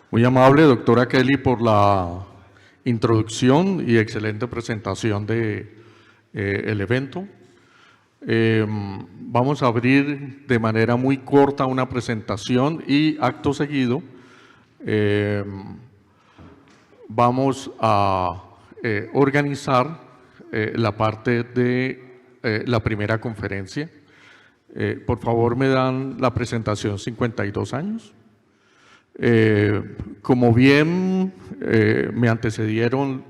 Muy amable, doctora Kelly, por la introducción y excelente presentación de el evento. Vamos a abrir de manera muy corta una presentación y acto seguido vamos a organizar la parte de la primera conferencia. Por favor, me dan la presentación 52 años. Como bien me antecedieron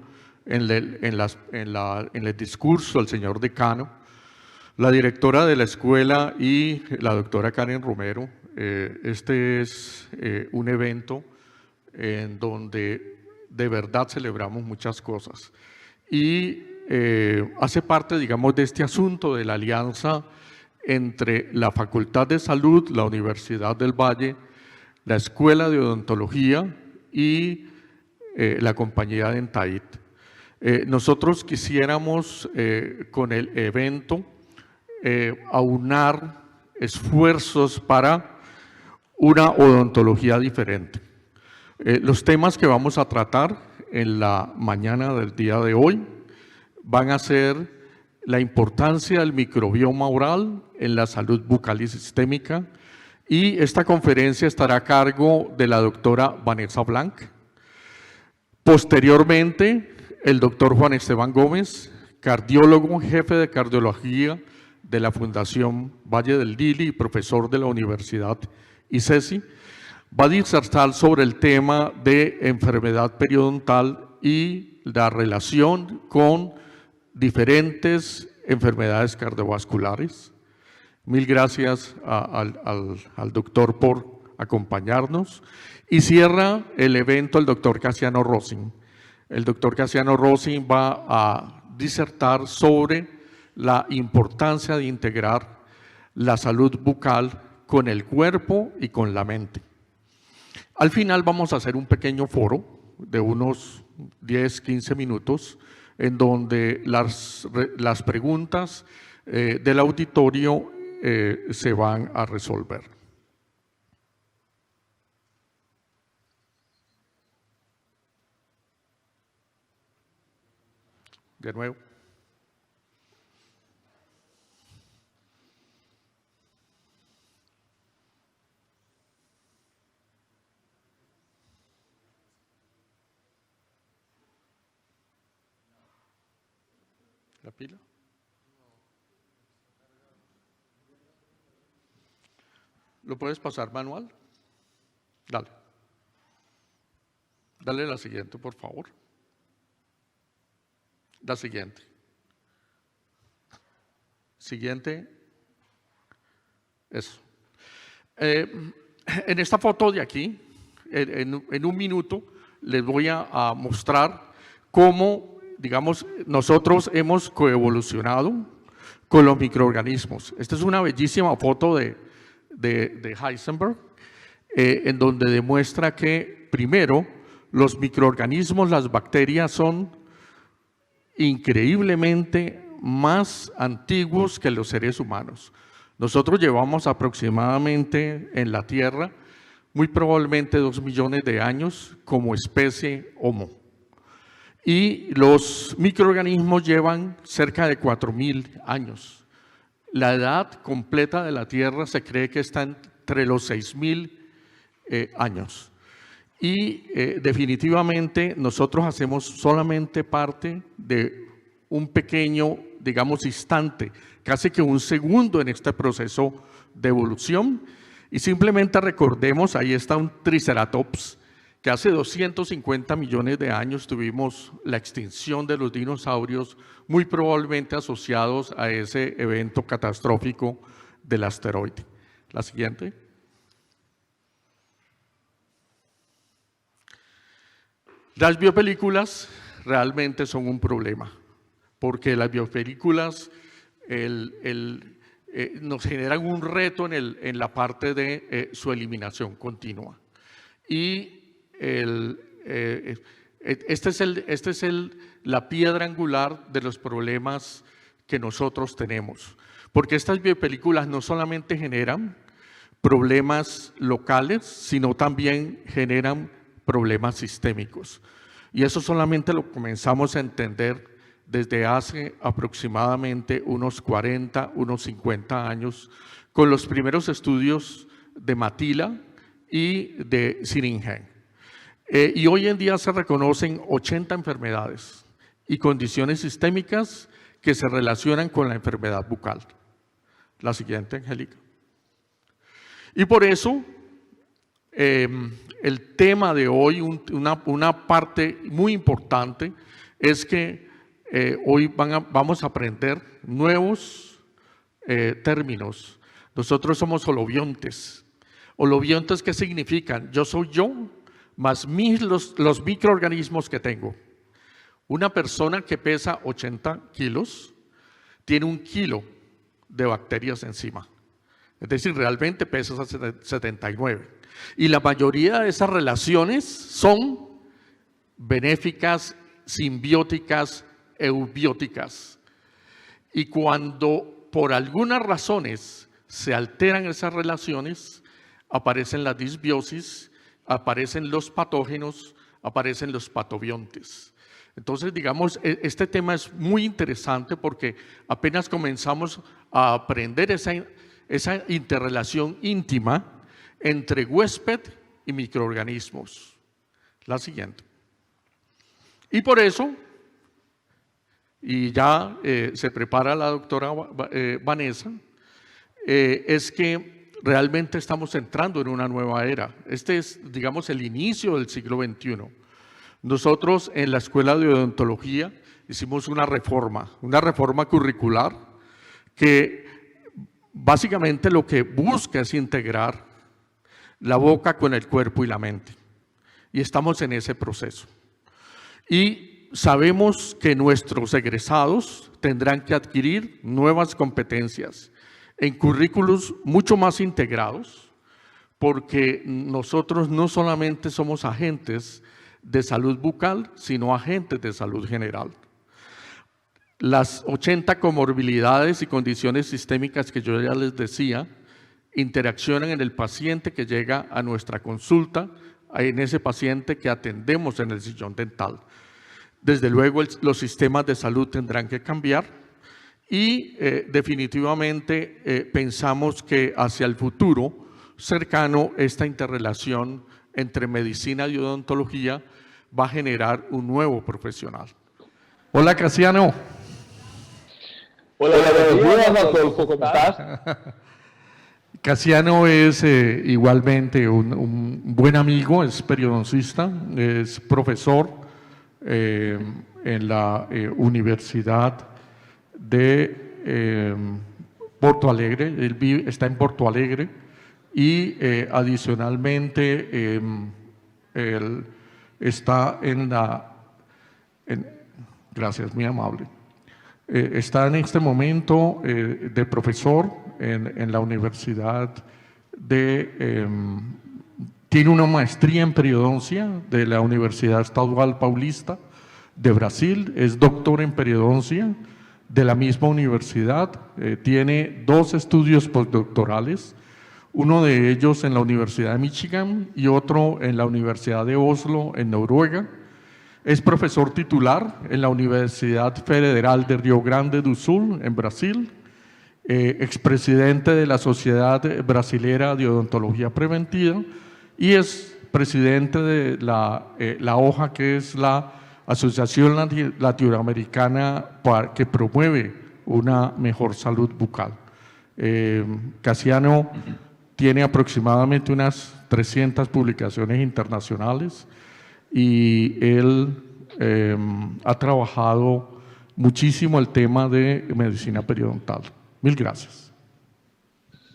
en el discurso el señor decano, la directora de la escuela y la doctora Karen Romero, este es un evento en donde de verdad celebramos muchas cosas y hace parte, digamos, de este asunto de la alianza entre la Facultad de Salud, la Universidad del Valle, la Escuela de Odontología y la compañía Dentait. Nosotros quisiéramos con el evento aunar esfuerzos para una odontología diferente. Los temas que vamos a tratar en la mañana del día de hoy van a ser la importancia del microbioma oral en la salud bucal y sistémica, y esta conferencia estará a cargo de la doctora Vanessa Blanc. Posteriormente, el doctor Juan Esteban Gómez, cardiólogo, jefe de cardiología de la Fundación Valle del Lili y profesor de la Universidad ICESI, va a disertar sobre el tema de enfermedad periodontal y la relación con diferentes enfermedades cardiovasculares. Mil gracias al doctor por acompañarnos. Y cierra el evento el doctor Casiano Rosin. El doctor Casiano Rosin va a disertar sobre la importancia de integrar la salud bucal con el cuerpo y con la mente. Al final vamos a hacer un pequeño foro de unos 10-15 minutos en donde las preguntas del auditorio se van a resolver. De nuevo. ¿La pila? ¿Lo puedes pasar manual? Dale. Dale la siguiente, por favor. La siguiente. Siguiente. Eso. En esta foto de aquí, en un minuto, les voy a mostrar cómo, digamos, nosotros hemos coevolucionado con los microorganismos. Esta es una bellísima foto de Heisenberg, en donde demuestra que, primero, los microorganismos, las bacterias, son increíblemente más antiguos que los seres humanos. Nosotros llevamos aproximadamente en la Tierra, muy probablemente 2 millones de años como especie Homo. Y los microorganismos llevan cerca de 4.000 años. La edad completa de la Tierra se cree que está entre los 6.000 años. Y definitivamente nosotros hacemos solamente parte de un pequeño, digamos, instante, casi que un segundo en este proceso de evolución. Y simplemente recordemos, ahí está un Triceratops, que hace 250 millones de años tuvimos la extinción de los dinosaurios, muy probablemente asociados a ese evento catastrófico del asteroide. La siguiente. Las biopelículas realmente son un problema, porque las biopelículas nos generan un reto en la parte de su eliminación continua. Y esta es la piedra angular de los problemas que nosotros tenemos, porque estas biopelículas no solamente generan problemas locales, sino también generan problemas sistémicos. Y eso solamente lo comenzamos a entender desde hace aproximadamente unos 40, unos 50 años, con los primeros estudios de Matila y de Siringen. Y hoy en día se reconocen 80 enfermedades y condiciones sistémicas que se relacionan con la enfermedad bucal. La siguiente, Angélica. Y por eso, el tema de hoy, una parte muy importante, es que hoy vamos a aprender nuevos términos. Nosotros somos holobiontes. ¿Holobiontes qué significan? Yo soy yo, más los microorganismos que tengo. Una persona que pesa 80 kilos tiene 1 kilo de bacterias encima. Es decir, realmente pesa 79. Y la mayoría de esas relaciones son benéficas, simbióticas, eubióticas. Y cuando por algunas razones se alteran esas relaciones, aparecen las disbiosis, aparecen los patógenos, aparecen los patobiontes. Entonces, digamos, este tema es muy interesante porque apenas comenzamos a aprender esa interrelación íntima entre huésped y microorganismos. La siguiente. Y por eso, y ya se prepara la doctora Vanessa, es que realmente estamos entrando en una nueva era. Este es, digamos, el inicio del siglo XXI. Nosotros en la Escuela de Odontología hicimos una reforma curricular que básicamente lo que busca es integrar la boca con el cuerpo y la mente. Y estamos en ese proceso. Y sabemos que nuestros egresados tendrán que adquirir nuevas competencias en currículos mucho más integrados, porque nosotros no solamente somos agentes de salud bucal, sino agentes de salud general. Las 80 comorbilidades y condiciones sistémicas que yo ya les decía, interaccionan en el paciente que llega a nuestra consulta, en ese paciente que atendemos en el sillón dental. Desde luego los sistemas de salud tendrán que cambiar y definitivamente pensamos que hacia el futuro cercano esta interrelación entre medicina y odontología va a generar un nuevo profesional. Hola, Casiano. Hola, buenos días, Adolfo, ¿cómo estás? Casiano es igualmente un buen amigo, es periodoncista, es profesor en la Universidad de Porto Alegre. Él está en Porto Alegre y adicionalmente él está gracias, muy amable. Está en este momento de profesor en la Universidad tiene una maestría en periodoncia de la Universidad Estadual Paulista de Brasil, es doctor en periodoncia de la misma universidad, tiene 2 estudios postdoctorales, uno de ellos en la Universidad de Michigan y otro en la Universidad de Oslo, en Noruega. Es profesor titular en la Universidad Federal de Rio Grande do Sul, en Brasil, expresidente de la Sociedad Brasilera de Odontología Preventiva y es presidente de la OJA, que es la Asociación Latinoamericana que promueve una mejor salud bucal. Casiano tiene aproximadamente unas 300 publicaciones internacionales y él ha trabajado muchísimo el tema de medicina periodontal. Mil gracias.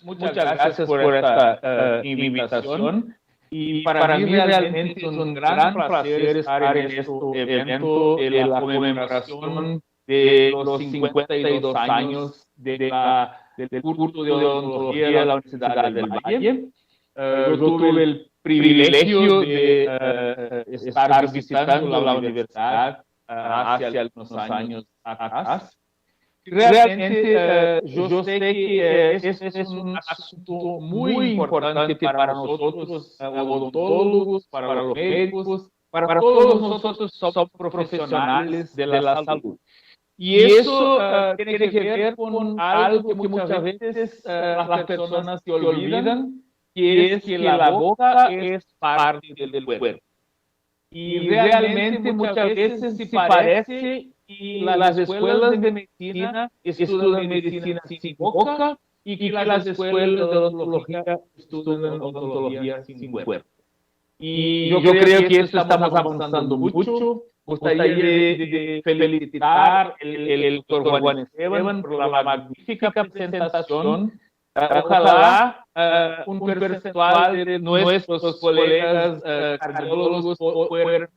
Muchas gracias por esta invitación. Y para mí realmente es un gran placer estar en este evento de la conmemoración de los 52 años del curso de odontología de la Universidad del Valle. Yo tuve el privilegio de estar visitando la universidad hace algunos años atrás. Realmente, yo sé que este es un asunto muy importante para nosotros, odontólogos, para los médicos, para todos nosotros que somos profesionales de la salud. Y eso tiene que ver con algo que muchas veces las personas se olvidan, que es que la boca es parte del cuerpo. Y realmente muchas veces se parece y las escuelas de medicina estudian medicina sin boca y que las escuelas de odontología estudian odontología sin cuerpo. Y yo creo que esto estamos avanzando mucho. Gustaría de felicitar el doctor Juan Esteban por la magnífica presentación. Ojalá un percentual de nuestros colegas cardiólogos puedan,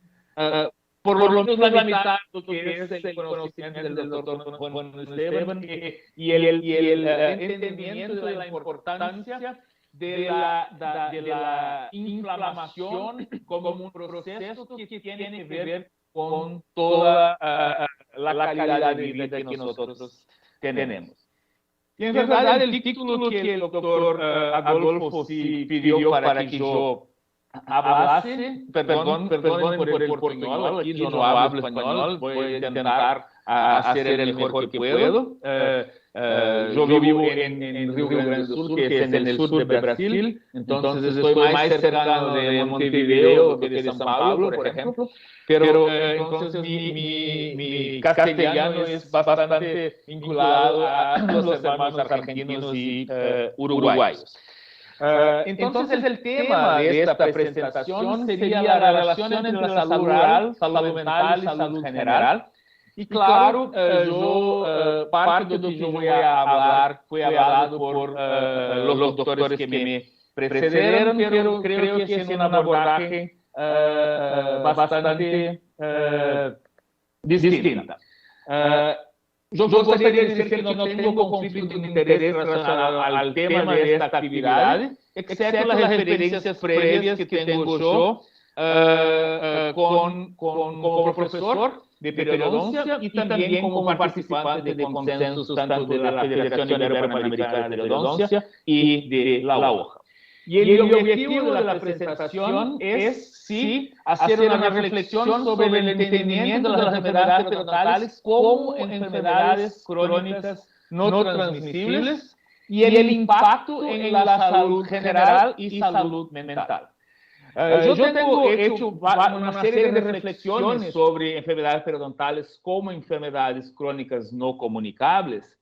por lo menos la mitad de lo que es el conocimiento del doctor Juan Esteban y el entendimiento de la importancia de la inflamación como un proceso que tiene que ver con toda la calidad de vida que nosotros tenemos. Y en verdad el título que el doctor Adolfo sí pidió para que yo hablase, perdón por el portuñol, aquí yo no hablo español, voy a intentar hacer el mejor que puedo. Yo vivo en Río Grande do Sul, que es en el sur de Brasil, entonces estoy más cercano de Montevideo que de São Paulo, por ejemplo. Pero entonces mi castellano es bastante vinculado a los hermanos argentinos y uruguayos. Entonces el tema de esta presentación sería la relación entre la salud oral, salud mental y salud general. Y claro, parte de lo que yo voy a hablar fue hablado por los doctores que me precedieron, pero creo que es un abordaje bastante distinta. Yo gostaria de dizer que não tenho conflito de interesse relacionado ao tema desta atividade, exceto as referências prévias que tenho eu como professor de periodoncia y también como participante de consensos tanto de la Federación Ibero-Panamericana de Periodoncia y de la hoja. Y el objetivo de la presentación es, sí, hacer una reflexión sobre el entendimiento de las enfermedades periodontales como enfermedades crónicas no transmisibles y el impacto en la salud general y salud mental. Yo tengo hecho una serie de reflexiones sobre enfermedades periodontales como enfermedades crónicas no comunicables.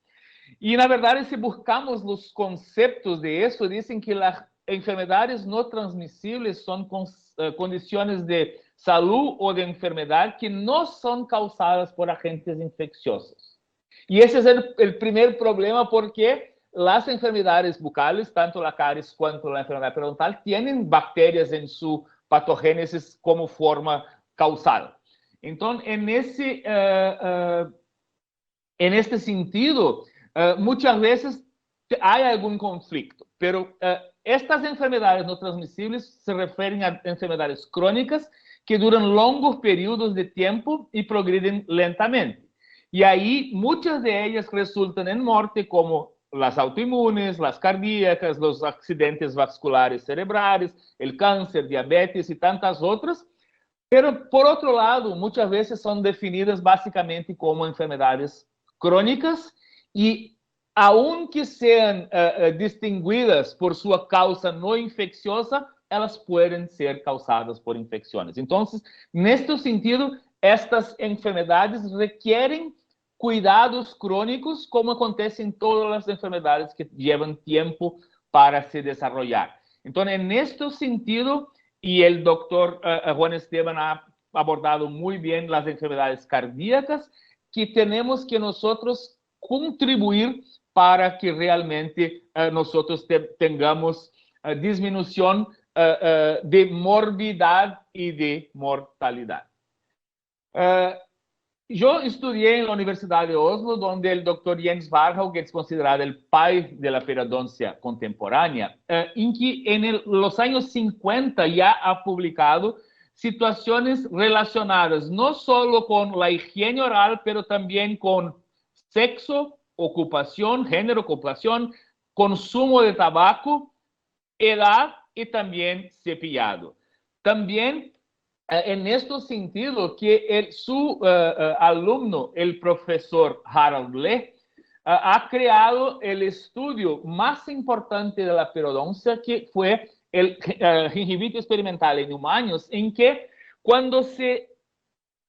Y la verdad es que buscamos los conceptos de eso, dicen que las enfermedades no transmisibles son condiciones de salud o de enfermedad que no son causadas por agentes infecciosos. Y ese es el primer problema porque las enfermedades bucales, tanto la caries cuanto la enfermedad periodontal, tienen bacterias en su patogénesis como forma causal. Entonces, en este sentido, muchas veces hay algún conflicto, pero estas enfermedades no transmisibles se refieren a enfermedades crónicas que duran longos periodos de tiempo y progreden lentamente. Y ahí muchas de ellas resultan en muerte, como las autoinmunes, las cardíacas, los accidentes vasculares cerebrales, el cáncer, diabetes y tantas otras. Pero, por otro lado, muchas veces son definidas básicamente como enfermedades crónicas y aunque sean distinguidas por su causa no infecciosa, elas pueden ser causadas por infecciones. Entonces, en este sentido, estas enfermedades requieren cuidados crónicos, como acontece en todas las enfermedades que llevan tiempo para se desarrollar. Entonces, en este sentido, y el doctor Juan Esteban ha abordado muy bien las enfermedades cardíacas, que tenemos que nosotros contribuir para que realmente nosotros tengamos disminución de morbidad y de mortalidad. Yo estudié en la Universidad de Oslo, donde el doctor Jens Varhaug es considerado el pai de la periodoncia contemporánea, en que en los años 50 ya ha publicado situaciones relacionadas no solo con la higiene oral, pero también con sexo, ocupación, género, ocupación, consumo de tabaco, edad y también cepillado. También en este sentido que su alumno, el profesor Harold Leh, ha creado el estudio más importante de la periodoncia, que fue el gingivitis experimental en humanos, en que cuando se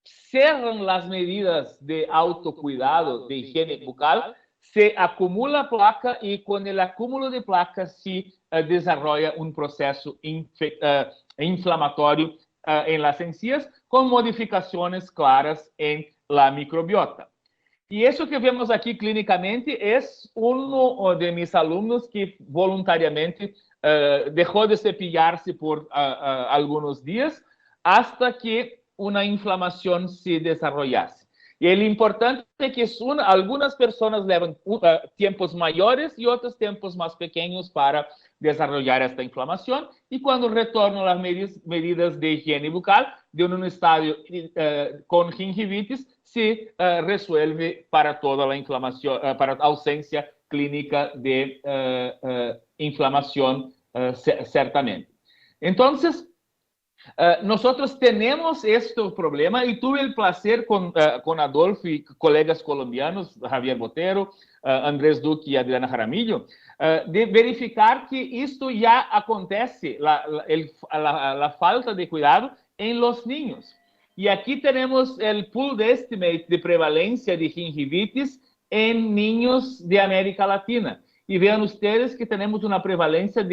cerran las medidas de autocuidado, de higiene bucal, se acumula placa y con el acúmulo de placa se desarrolla un proceso inflamatorio en las encías con modificaciones claras en la microbiota. Y eso que vemos aquí clínicamente es uno de mis alumnos que voluntariamente dejó de cepillarse por algunos días hasta que una inflamación se desarrollase. Y lo importante es que algunas personas llevan tiempos mayores y otros tiempos más pequeños para desarrollar esta inflamación, y cuando retornan las medidas de higiene bucal de un estadio con gingivitis, se resuelve para toda la inflamación, para ausencia clínica de inflamación, ciertamente. Entonces, nosotros tenemos este problema y tuve el placer con Adolfo y colegas colombianos, Javier Botero, Andrés Duque y Adriana Jaramillo, de verificar que esto ya acontece, la falta de cuidado en los niños. Y aquí tenemos el pooled estimate de prevalencia de gingivitis en niños de América Latina. Y vean ustedes que tenemos una prevalencia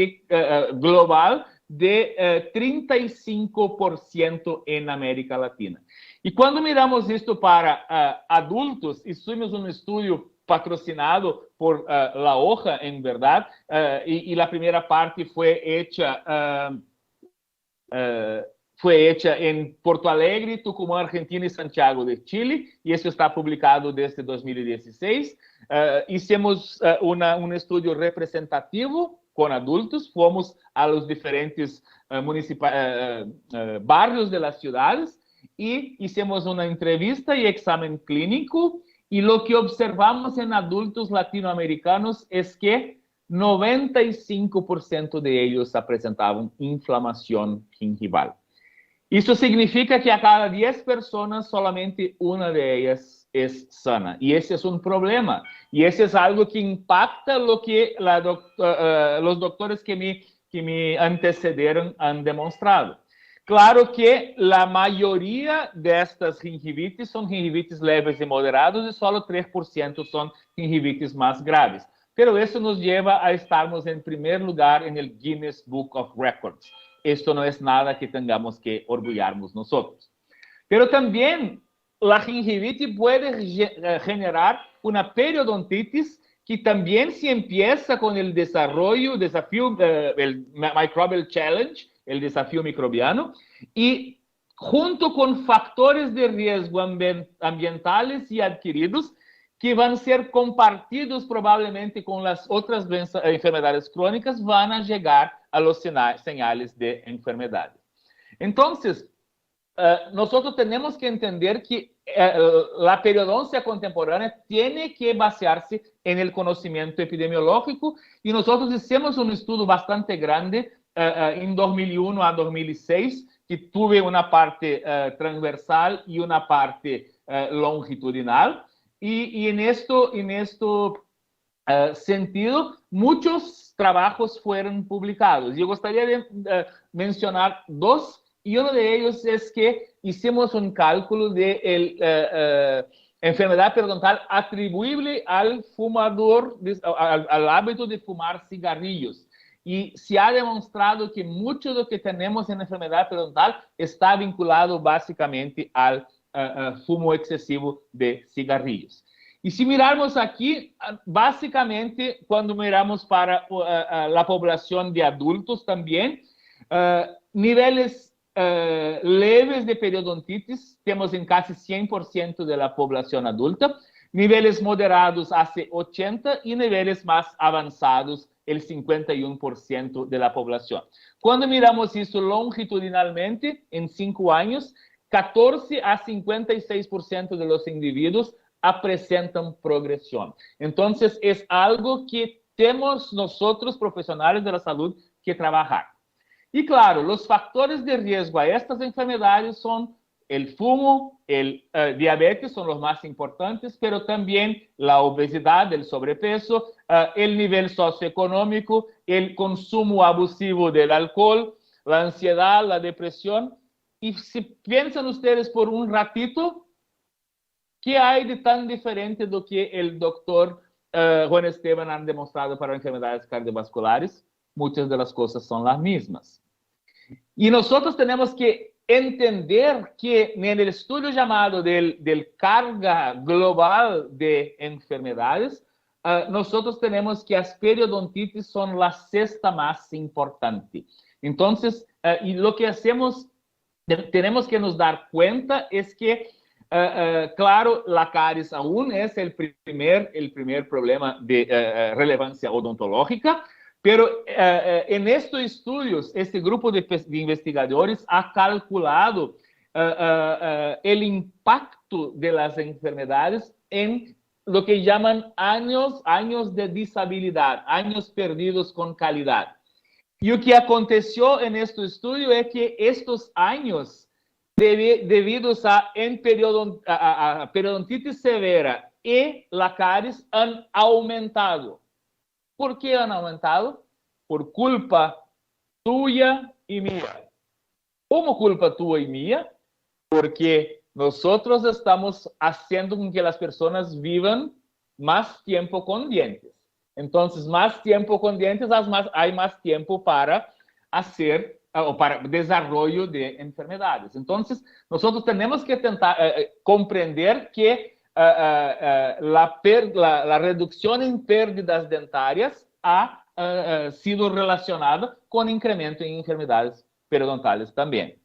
global de 35% en América Latina. Y cuando miramos esto para adultos, hicimos un estudio patrocinado por La Hoja, en verdad, y la primera parte fue hecha en Porto Alegre, Tucumán, Argentina y Santiago de Chile, y eso está publicado desde 2016. Hicimos un estudio representativo con adultos, fomos a los diferentes barrios de las ciudades y hicimos una entrevista y examen clínico, y lo que observamos en adultos latinoamericanos es que 95% de ellos presentaban inflamación gingival. Eso significa que a cada 10 personas, solamente una de ellas es sana. Y ese es un problema. Y ese es algo que impacta lo que los doctores que me antecedieron han demostrado. Claro que la mayoría de estas gingivitis son gingivitis leves y moderadas, y solo 3% son gingivitis más graves. Pero eso nos lleva a estarmos en primer lugar en el Guinness Book of Records. Esto no es nada que tengamos que orgullarnos nosotros. Pero también la gingivitis puede generar una periodontitis, que también se empieza con el desarrollo, el Microbial Challenge, el desafío microbiano, y junto con factores de riesgo ambientales y adquiridos, que van a ser compartidos probablemente con las otras enfermedades crónicas, van a llegar a los señales de enfermedad. Entonces, nosotros tenemos que entender que la periodoncia contemporánea tiene que basarse en el conocimiento epidemiológico, y nosotros hicimos un estudio bastante grande en 2001 a 2006, que tuve una parte transversal y una parte longitudinal, y en esto sentido, muchos trabajos fueron publicados. Yo gustaría de mencionar dos, y uno de ellos es que hicimos un cálculo de enfermedad periodontal atribuible al fumador, al hábito de fumar cigarrillos. Y se ha demostrado que mucho de lo que tenemos en enfermedad periodontal está vinculado básicamente al fumo excesivo de cigarrillos. Y si mirarmos aquí, básicamente, cuando miramos para la población de adultos también, niveles leves de periodontitis tenemos en casi 100% de la población adulta, niveles moderados hace 80% y niveles más avanzados el 51% de la población. Cuando miramos eso longitudinalmente, en 5 años, 14 a 56% de los individuos apresentan progresión. Entonces, es algo que tenemos nosotros, profesionales de la salud, que trabajar. Y claro, los factores de riesgo a estas enfermedades son el fumo, el diabetes, son los más importantes, pero también la obesidad, el sobrepeso, el nivel socioeconómico, el consumo abusivo del alcohol, la ansiedad, la depresión. Y si piensan ustedes por un ratito, ¿qué hay de tan diferente de lo que el doctor Juan Esteban ha demostrado para enfermedades cardiovasculares? Muchas de las cosas son las mismas. Y nosotros tenemos que entender que en el estudio llamado del carga global de enfermedades, nosotros tenemos que las periodontitis son la sexta más importante. Entonces, y lo que hacemos, tenemos que nos dar cuenta es que, claro, la caries aún es el primer problema de relevancia odontológica, pero en estos estudios, este grupo de investigadores ha calculado el impacto de las enfermedades en lo que llaman años de disabilidad, años perdidos con calidad. Y lo que aconteció en este estudio es que estos años, debidos a periodontitis severa y la caries, han aumentado. ¿Por qué han aumentado? Por culpa tuya y mía. ¿Cómo culpa tuya y mía? Porque nosotros estamos haciendo con que las personas vivan más tiempo con dientes. Entonces, más tiempo con dientes, hay más tiempo para hacer o para desarrollo de enfermedades. Entonces, nosotros tenemos que tentar comprender que la reducción en pérdidas dentarias ha sido relacionada con incremento en enfermedades periodontales también.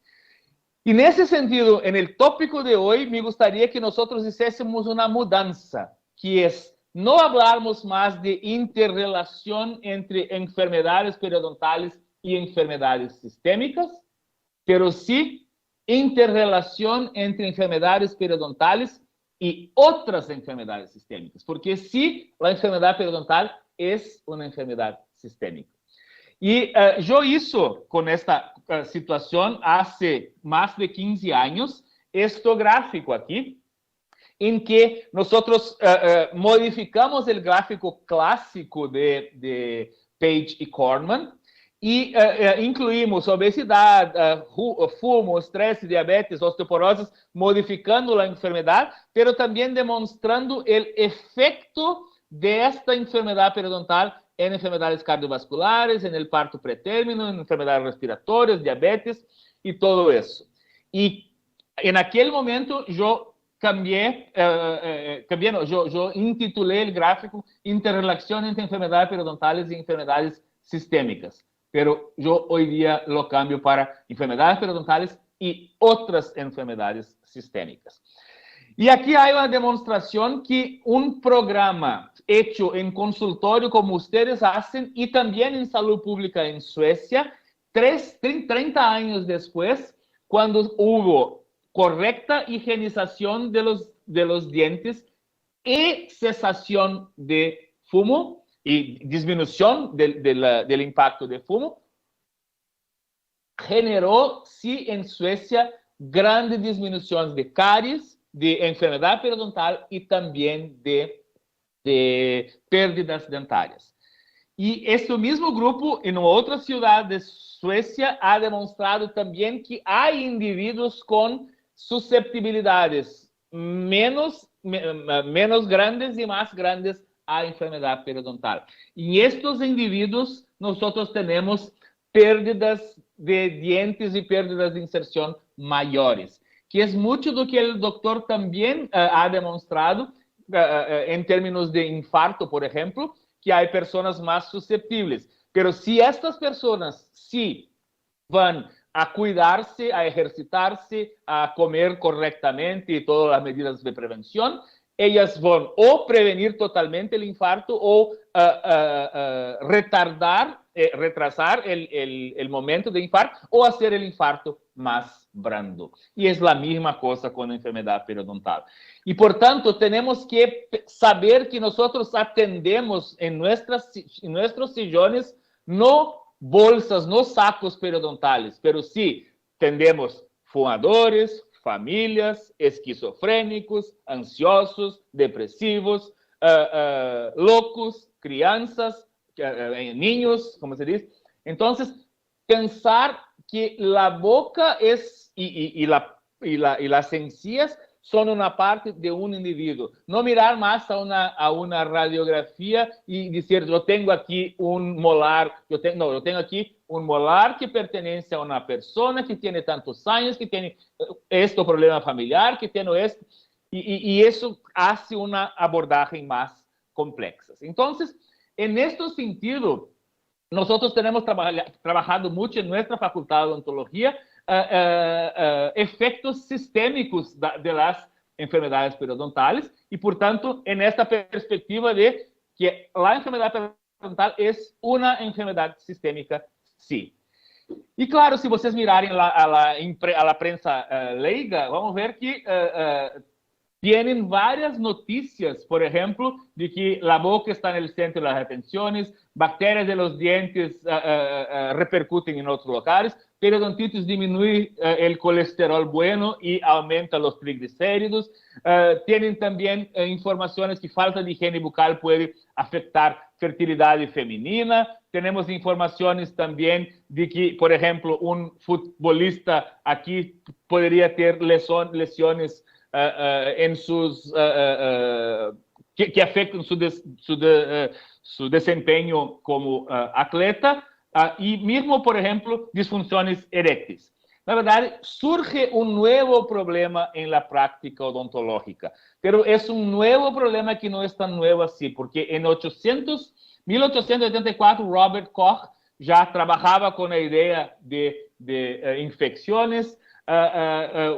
Y en ese sentido, en el tópico de hoy, me gustaría que nosotros hiciésemos una mudanza, que es no hablarmos más de interrelación entre enfermedades periodontales y enfermedades sistémicas, pero sí interrelación entre enfermedades periodontales y otras enfermedades sistémicas, porque sí, la enfermedad periodontal es una enfermedad sistémica. Y yo hice con esta situación hace más de 15 años, este gráfico aquí, en que nosotros modificamos el gráfico clásico de Page y Kornman y incluímos obesidad, fumo, estrés, diabetes, osteoporosis, modificando la enfermedad, pero también demostrando el efecto de esta enfermedad periodontal en enfermedades cardiovasculares, en el parto pretérmino, en enfermedades respiratorias, diabetes y todo eso. Y en aquel momento yo yo intitulé el gráfico Interrelación entre enfermedades periodontales y enfermedades sistémicas, pero yo hoy día lo cambio para enfermedades periodontales y otras enfermedades sistémicas. Y aquí hay una demostración que un programa hecho en consultorio como ustedes hacen y también en salud pública en Suecia, 30 años después, cuando hubo correcta higienización de los dientes y cesación de fumo y disminución del impacto de fumo, generó, sí, en Suecia, grandes disminuciones de caries, de enfermedad periodontal y también de pérdidas dentarias. Y este mismo grupo, en otra ciudad de Suecia, ha demostrado también que hay individuos con susceptibilidades menos grandes y más grandes a enfermedad periodontal. Y estos individuos, nosotros tenemos pérdidas de dientes y pérdidas de inserción mayores, que es mucho lo que el doctor también ha demostrado en términos de infarto, por ejemplo, que hay personas más susceptibles. Pero si estas personas sí van a cuidarse, a ejercitarse, a comer correctamente y todas las medidas de prevención, ellas van o prevenir totalmente el infarto o retardar retrasar el momento de infarto o hacer el infarto más brando. Y es la misma cosa con la enfermedad periodontal. Y por tanto, tenemos que saber que nosotros atendemos en nuestros sillones no bolsas, no sacos periodontales, pero sí atendemos fumadores, familias, esquizofrénicos, ansiosos, depresivos, locos, crianças, niños, como se dice. Entonces, pensar que la boca es y las encías son una parte de un individuo. No mirar más a una radiografía y decir, yo tengo aquí un molar, yo tengo aquí un molar que pertenece a una persona que tiene tantos años, que tiene este problema familiar, que tiene esto, y eso hace una abordaje más compleja. Entonces, en este sentido, nosotros tenemos trabajado mucho en nuestra facultad de odontología efectos sistémicos de las enfermedades periodontales y, por tanto, en esta perspectiva de que la enfermedad periodontal es una enfermedad sistémica, sí. Y claro, si vocês mirarem a la prensa leiga, vamos ver que tienen varias noticias, por ejemplo, de que la boca está en el centro de las retenciones, bacterias de los dientes repercuten en otros locales, periodontitis disminuye el colesterol bueno y aumenta los triglicéridos. Tienen también informaciones que falta de higiene bucal puede afectar fertilidad femenina. Tenemos informaciones también de que, por ejemplo, un futbolista aquí podría tener lesiones en sus que afectan su desempeño como atleta y mismo, por ejemplo, disfunciones erécteis. Na verdade, surge um novo problema em la prática odontológica, pero é um novo problema que não é tão novo assim, porque em 1884 Robert Koch já trabalhava com a ideia de infecções.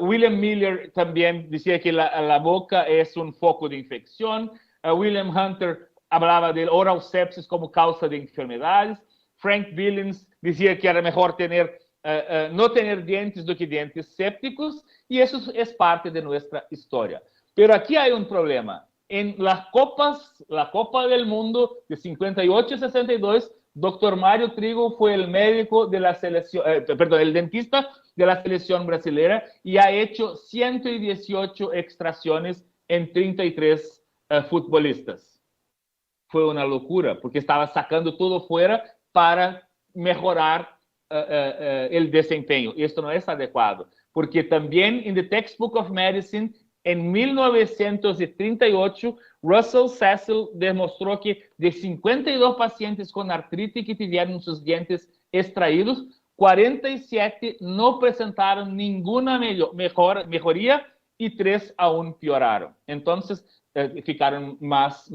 William Miller também dizia que a boca é um foco de infecção. William Hunter falava de oral sepsis como causa de enfermedades. Frank Billings dizia que era melhor no tener dientes do que dientes sépticos, y eso es parte de nuestra historia. Pero aquí hay un problema. En las copas, la Copa del Mundo de 58 y 62, Dr. Mario Trigo fue el médico de la selección, el dentista de la selección brasileña y ha hecho 118 extracciones en 33 futbolistas. Fue una locura, porque estaba sacando todo fuera para mejorar el desempeño. Y esto no es adecuado, porque también en The Textbook of Medicine, en 1938, Russell Cecil demostró que de 52 pacientes con artritis que tuvieron sus dientes extraídos, 47 no presentaron ninguna mejoría y 3 aún peoraron. Entonces, ficaron más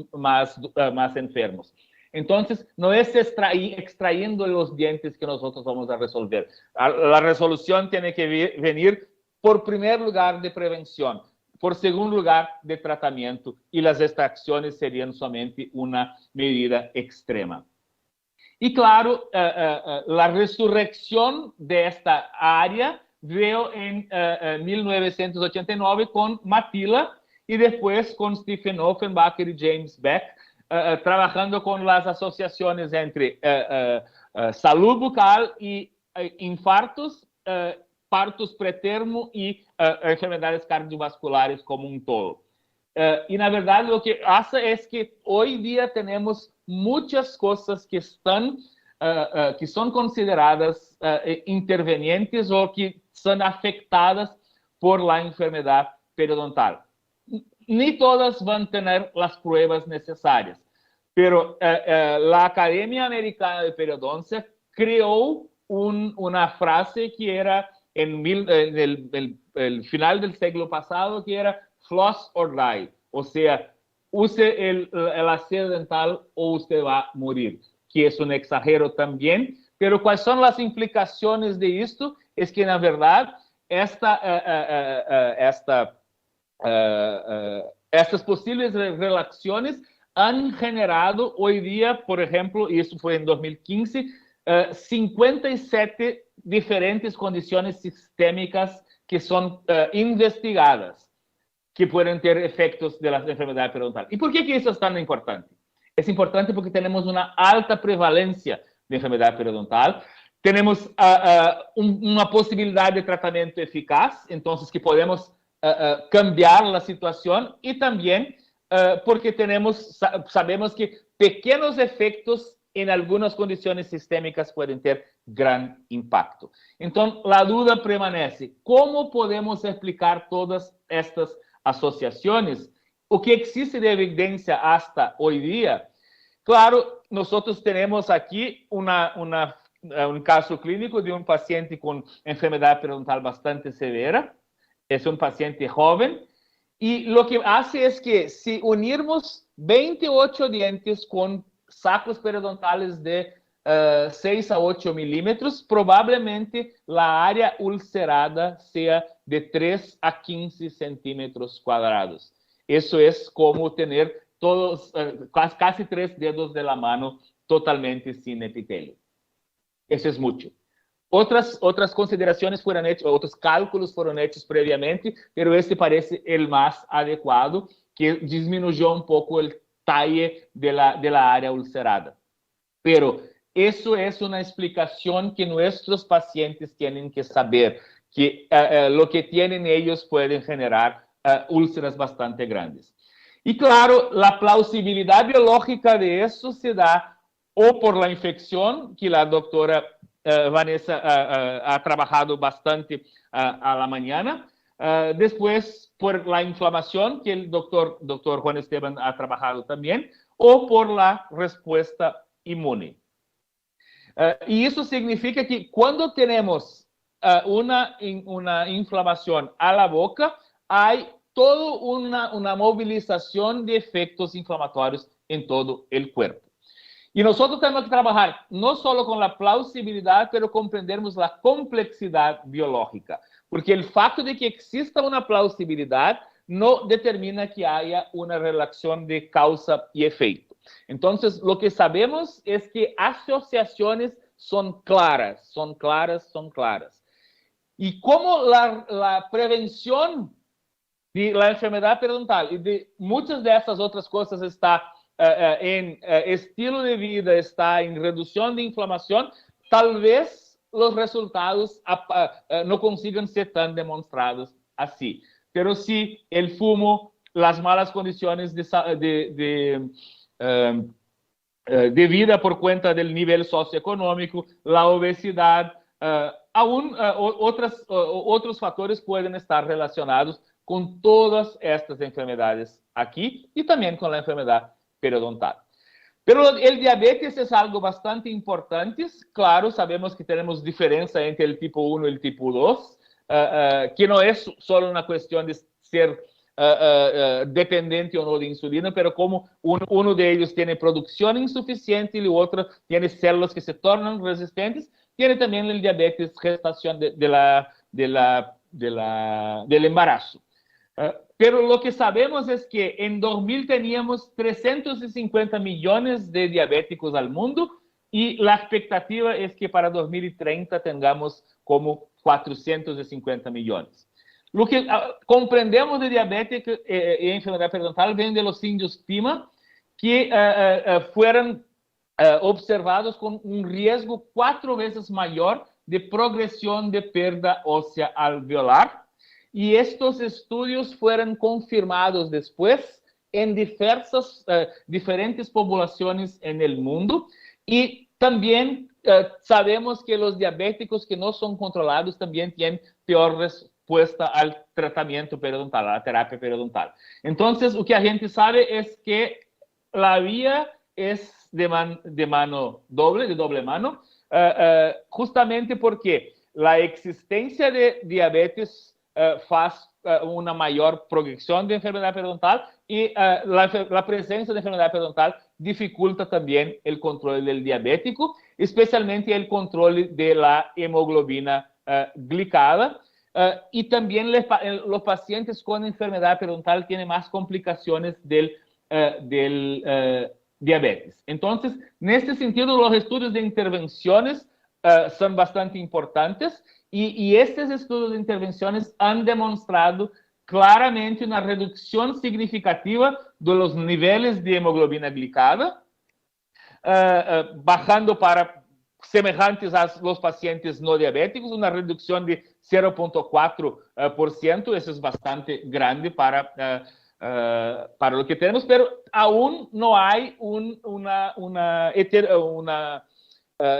enfermos. Entonces, no es extrayendo los dientes que nosotros vamos a resolver. La resolución tiene que venir, por primer lugar, de prevención, por segundo lugar, de tratamiento, y las extracciones serían solamente una medida extrema. Y claro, la resurrección de esta área veo en 1989 con Matila y después con Stephen Offenbacher y James Beck, trabajando con las asociaciones entre salud bucal y infartos, partos pretermo y enfermedades cardiovasculares como un todo. Y la verdad lo que hace es que hoy día tenemos muchas cosas que son consideradas intervenientes o que son afectadas por la enfermedad periodontal. Ni todas van a tener las pruebas necesarias, pero la Academia Americana de Periodoncia creó una frase que era en el final del siglo pasado, que era floss or die, o sea, use el aseo dental o usted va a morir, que es un exagero también, pero ¿cuáles son las implicaciones de esto? Es que, na verdad, estas posibles relaciones han generado hoy día, por ejemplo, y eso fue en 2015, 57 diferentes condiciones sistémicas que son investigadas, que pueden tener efectos de la enfermedad periodontal. ¿Y por qué que eso es tan importante? Es importante porque tenemos una alta prevalencia de enfermedad periodontal, tenemos una posibilidad de tratamiento eficaz, entonces que podemos cambiar la situación, y también porque sabemos que pequeños efectos en algunas condiciones sistémicas pueden tener gran impacto. Entonces, la duda permanece: ¿cómo podemos explicar todas estas asociaciones? O que existe de evidencia hasta hoy día? Claro, nosotros tenemos aquí un caso clínico de un paciente con enfermedad periodontal bastante severa. Es un paciente joven, y lo que hace es que si unimos 28 dientes con sacos periodontales de 6 a 8 milímetros, probablemente la área ulcerada sea de 3 a 15 centímetros cuadrados. Eso es como tener todos, casi 3 dedos de la mano totalmente sin epitelio. Eso es mucho. Otras consideraciones fueron hechas, otros cálculos fueron hechos previamente, pero este parece el más adecuado, que disminuyó un poco el talle de la área ulcerada. Pero eso es una explicación que nuestros pacientes tienen que saber, que lo que tienen ellos pueden generar úlceras bastante grandes. Y claro, la plausibilidad biológica de eso se da o por la infección, que la doctora Vanessa ha trabajado bastante a la mañana, después por la inflamación, que el doctor Juan Esteban ha trabajado también, o por la respuesta inmune. Y eso significa que cuando tenemos una inflamación a la boca, hay toda una movilización de efectos inflamatorios en todo el cuerpo. Y nosotros tenemos que trabajar no solo con la plausibilidad, pero comprendermos la complejidad biológica. Porque el facto de que exista una plausibilidad no determina que haya una relación de causa y efecto. Entonces, lo que sabemos es que asociaciones son claras, son claras, son claras. Y como la prevención de la enfermedad periodontal y de muchas de estas otras cosas está en estilo de vida, está en reducción de inflamación, tal vez los resultados no consigan ser tan demostrados así. Pero sí, el fumo, las malas condiciones de vida por cuenta del nivel socioeconómico, la obesidad, otros factores pueden estar relacionados con todas estas enfermedades aquí y también con la enfermedad periodontal. Pero el diabetes es algo bastante importante. Claro, sabemos que tenemos diferencia entre el tipo 1 y el tipo 2, que no es solo una cuestión de ser dependiente o no de insulina, pero como uno de ellos tiene producción insuficiente y el otro tiene células que se tornan resistentes, tiene también el diabetes gestación del embarazo. Pero lo que sabemos es que en 2000 teníamos 350 millones de diabéticos al mundo, y la expectativa es que para 2030 tengamos como 450 millones. Lo que comprendemos de diabetes y enfermedad periodontal viene de los indios Pima, que fueron observados con un riesgo 4 veces mayor de progresión de pérdida ósea alveolar. Y estos estudios fueron confirmados después en diferentes poblaciones en el mundo. Y también sabemos que los diabéticos que no son controlados también tienen peor respuesta al tratamiento periodontal, a la terapia periodontal. Entonces, lo que la gente sabe es que la vía es de mano doble, de doble mano, justamente porque la existencia de diabetes faz una mayor progresión de enfermedad periodontal, y la presencia de enfermedad periodontal dificulta también el control del diabético, especialmente el control de la hemoglobina glicada. Y también los pacientes con enfermedad periodontal tienen más complicaciones del diabetes. Entonces, en este sentido, los estudios de intervenciones son bastante importantes y estos estudios de intervenciones han demostrado claramente una reducción significativa de los niveles de hemoglobina glicada, bajando para semejantes a los pacientes no diabéticos, una reducción de 0,4%, eso es bastante grande para lo que tenemos, pero aún no hay una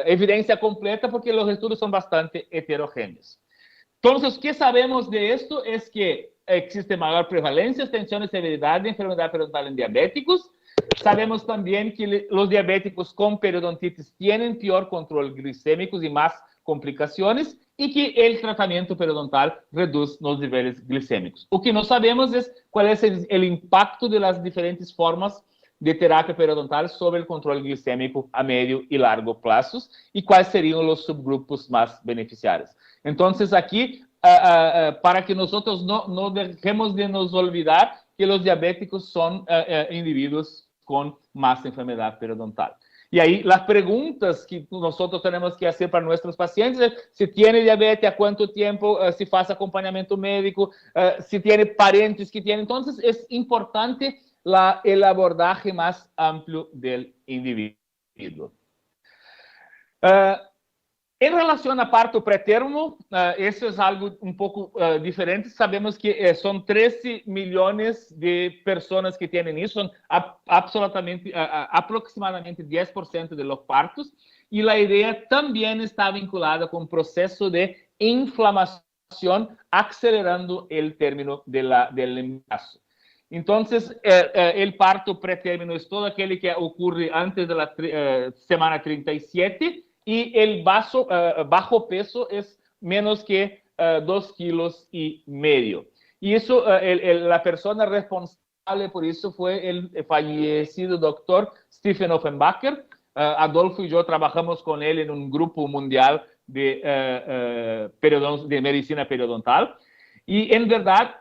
evidencia completa porque los estudios son bastante heterogéneos. Entonces, ¿qué sabemos de esto? Es que existe mayor prevalencia, extensión y severidad de enfermedad periodontal en diabéticos. Sabemos también que los diabéticos con periodontitis tienen peor control glicémico y más complicaciones y que el tratamiento periodontal reduce los niveles glicémicos. Lo que no sabemos es cuál es el impacto de las diferentes formas de terapia periodontal sobre el control glicémico a medio y largo plazos y cuáles serían los subgrupos más beneficiarios. Entonces, aquí, para que nosotros no dejemos de nos olvidar que los diabéticos son individuos con más enfermedad periodontal. Y ahí las preguntas que nosotros tenemos que hacer para nuestros pacientes es si tiene diabetes, a cuánto tiempo, si hace acompañamiento médico, si tiene parentes que tienen. Entonces, es importante el abordaje más amplio del individuo. En relación a parto pretermo, eso es algo un poco diferente. Sabemos que son 13 millones de personas que tienen eso, son aproximadamente 10% de los partos, y la idea también está vinculada con un proceso de inflamación acelerando el término del embarazo. Entonces, el parto pretérmino es todo aquel que ocurre antes de la semana 37 y el bajo peso es menos que 2,5 kilos. Y eso, la persona responsable por eso fue el fallecido doctor Stephen Offenbacher. Adolfo y yo trabajamos con él en un grupo mundial de medicina periodontal. Y en verdad,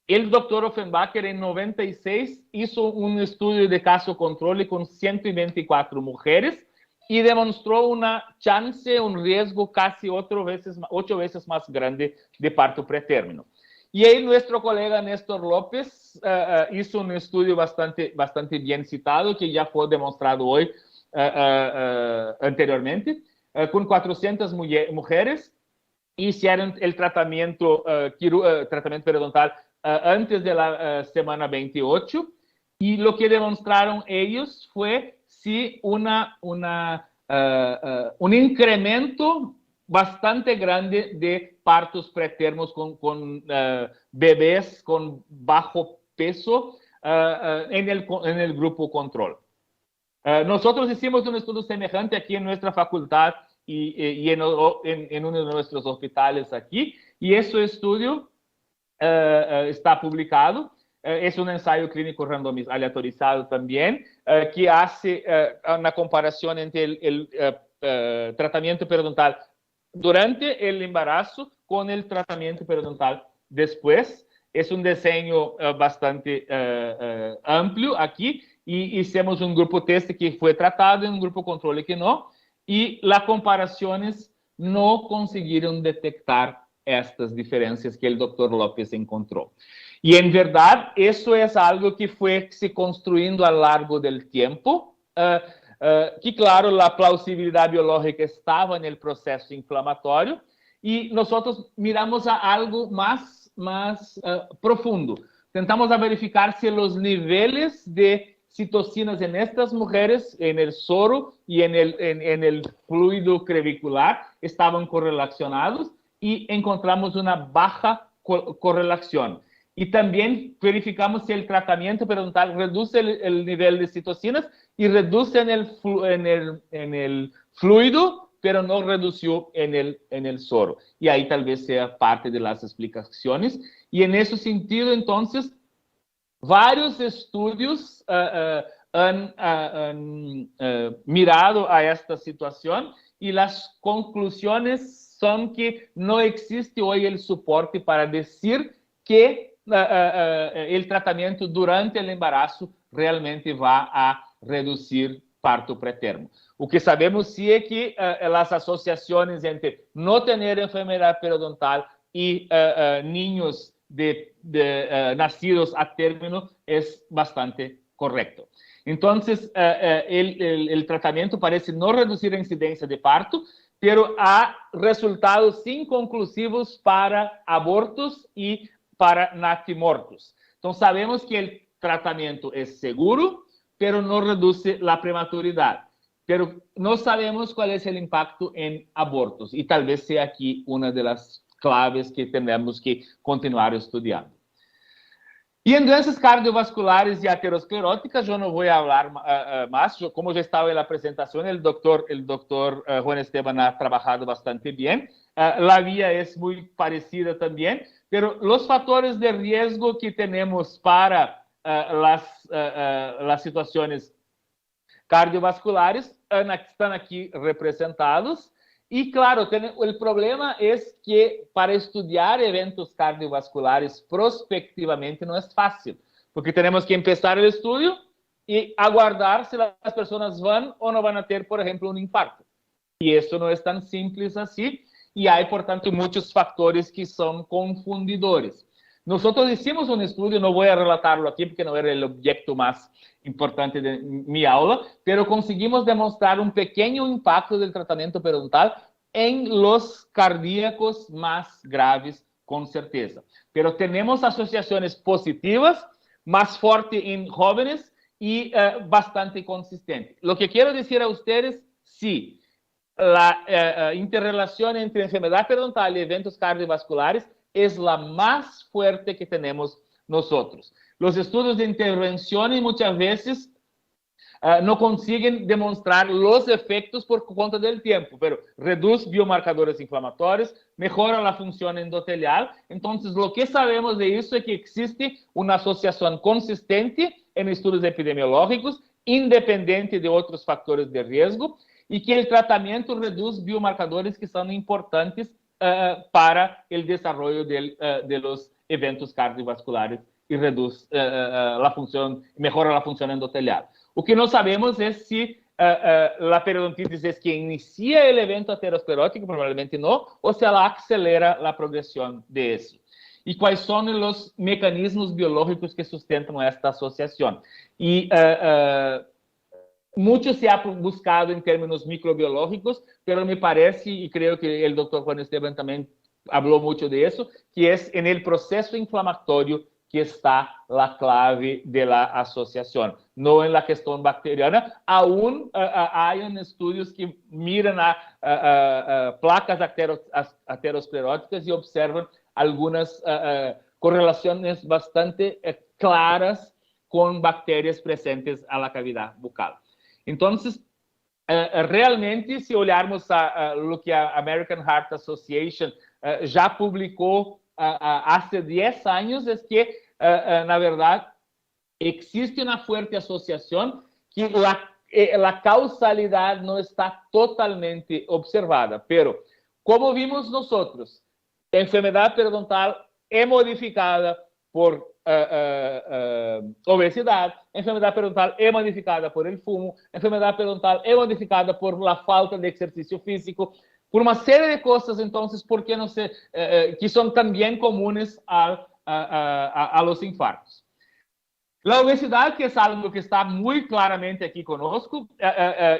el doctor Offenbacher en 96 hizo un estudio de caso control con 124 mujeres y demostró una chance, un riesgo casi 8 veces más grande de parto pretérmino. Y ahí nuestro colega Néstor López hizo un estudio bastante bien citado, que ya fue demostrado hoy anteriormente, con 400 mujeres, hicieron el tratamiento periodontal antes de la semana 28, y lo que demostraron ellos fue si un incremento bastante grande de partos pretermos con bebés con bajo peso en el grupo control. Nosotros hicimos un estudio semejante aquí en nuestra facultad y en uno de nuestros hospitales aquí, y ese estudio está publicado. Es un ensayo clínico randomizado, aleatorizado también, que hace una comparación entre el tratamiento periodontal durante el embarazo con el tratamiento periodontal después. Es un diseño bastante amplio aquí, y hicimos un grupo test que fue tratado, en un grupo control que no, y las comparaciones no consiguieron detectar estas diferencias que el doctor López encontró. Y en verdad, eso es algo que fue se construyendo a lo largo del tiempo, que claro, la plausibilidad biológica estaba en el proceso inflamatorio, y nosotros miramos a algo más profundo. Tentamos a verificar si los niveles de citocinas en estas mujeres, en el soro y en el fluido crevicular, estaban correlacionados, y encontramos una baja correlación. Y también verificamos si el tratamiento periodontal reduce el nivel de citocinas y reduce en el fluido, pero no redució en el soro. Y ahí tal vez sea parte de las explicaciones. Y en ese sentido, entonces, varios estudios han mirado a esta situación, y las conclusiones son que no existe hoy el soporte para decir que el tratamiento durante el embarazo realmente va a reducir parto pré-termo. O que sabemos sim é que as associações entre não ter enfermidade periodontal e niños nacidos a término é bastante correcto. Entonces, el tratamiento parece no reducir a incidencia de parto, pero há resultados inconclusivos para abortos y para natimortos. Entonces, sabemos que el tratamiento es seguro, pero no reduce la prematuridad. Pero no sabemos cuál es el impacto en abortos, y tal vez sea aquí una de las claves que tenemos que continuar estudiando. E em doenças cardiovasculares e ateroscleróticas, eu não vou falar mais, como já estava na apresentação, o doctor Juan Esteban ha trabalhado bastante bem. A via é muito parecida também, mas os fatores de risco que temos para as situações cardiovasculares estão aqui representados. E, claro, o problema é que para estudar eventos cardiovasculares prospectivamente não é fácil, porque temos que começar o estudo e aguardar se as pessoas vão ou não vão ter, por exemplo, um infarto. E isso não é tão simples assim, e há, portanto, muitos fatores que são confundidores. Nós hicimos um estudo, não vou relatar-lo aqui porque não era o objeto mais importante de minha aula, pero conseguimos demonstrar um pequeno impacto do tratamento periodontal em los cardíacos mais graves, com certeza. Pero temos associações positivas, mais forte em jovens e bastante consistente. Lo que quero dizer a ustedes, sí, la interrelación entre enfermedad periodontal y eventos cardiovasculares es la más fuerte que tenemos nosotros. Los estudios de intervención muchas veces no consiguen demostrar los efectos por conta del tiempo, pero reduce biomarcadores inflamatorios, mejora la función endotelial. Entonces, lo que sabemos de eso es que existe una asociación consistente en estudios epidemiológicos, independiente de otros factores de riesgo, y que el tratamiento reduce biomarcadores que son importantes para el desarrollo de los eventos cardiovasculares y reduce la función, mejora la función endotelial. O que não sabemos é se a periodontitis é que inicia o evento aterosclerótico, provavelmente não, ou se ela acelera a progressão desse. E quais são os mecanismos biológicos que sustentam esta associação. E muito se ha buscado em termos microbiológicos, mas me parece, e creio que o Dr. Juan Esteban também falou muito disso, que é no processo inflamatório que está a clave da associação, não na questão bacteriana. Aún há estudos que miram placas ateroscleróticas e observam algumas correlações bastante claras com bactérias presentes na cavidade bucal. Então, realmente, se olharmos o que a American Heart Association já publicou há 10 anos, é que na verdade, existe uma forte associação que a causalidade não está totalmente observada. Pero, como vimos nós, a enfermidade periodontal é modificada por obesidade, a enfermidade periodontal é modificada por el fumo, a enfermidade periodontal é modificada por la falta de exercício físico, por uma série de coisas, então, por que não se, que são também comuns a los infartos. La obesidad, que es algo que está muy claramente aquí conosco,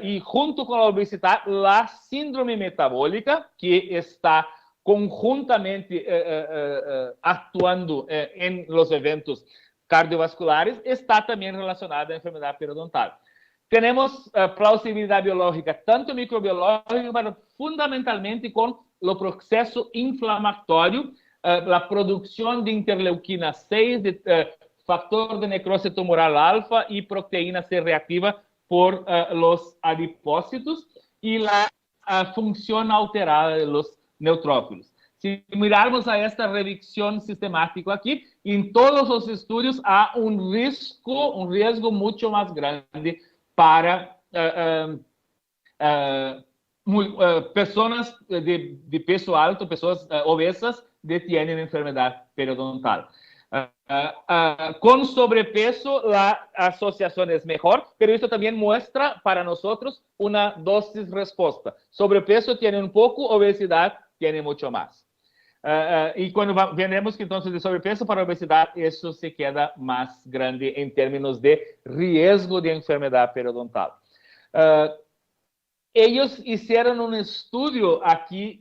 y junto con la obesidad, la síndrome metabólica, que está conjuntamente actuando en los eventos cardiovasculares, está también relacionada a la enfermedad periodontal. Tenemos plausibilidad biológica, tanto microbiológica, pero fundamentalmente con el proceso inflamatorio, la producción de interleuquina 6, de factor de necrose tumoral alfa y proteína C reactiva por los adipócitos y la función alterada de los neutrófilos. Si mirarmos a esta revicción sistemática aquí, en todos los estudios hay un riesgo mucho más grande para personas de peso alto, personas obesas, tienen enfermedad periodontal. Con sobrepeso la asociación es mejor, pero esto también muestra para nosotros una dosis respuesta. Sobrepeso tiene un poco, obesidad tiene mucho más. Y cuando vemos que entonces de sobrepeso para obesidad, eso se queda más grande en términos de riesgo de enfermedad periodontal. Ellos hicieron un estudio aquí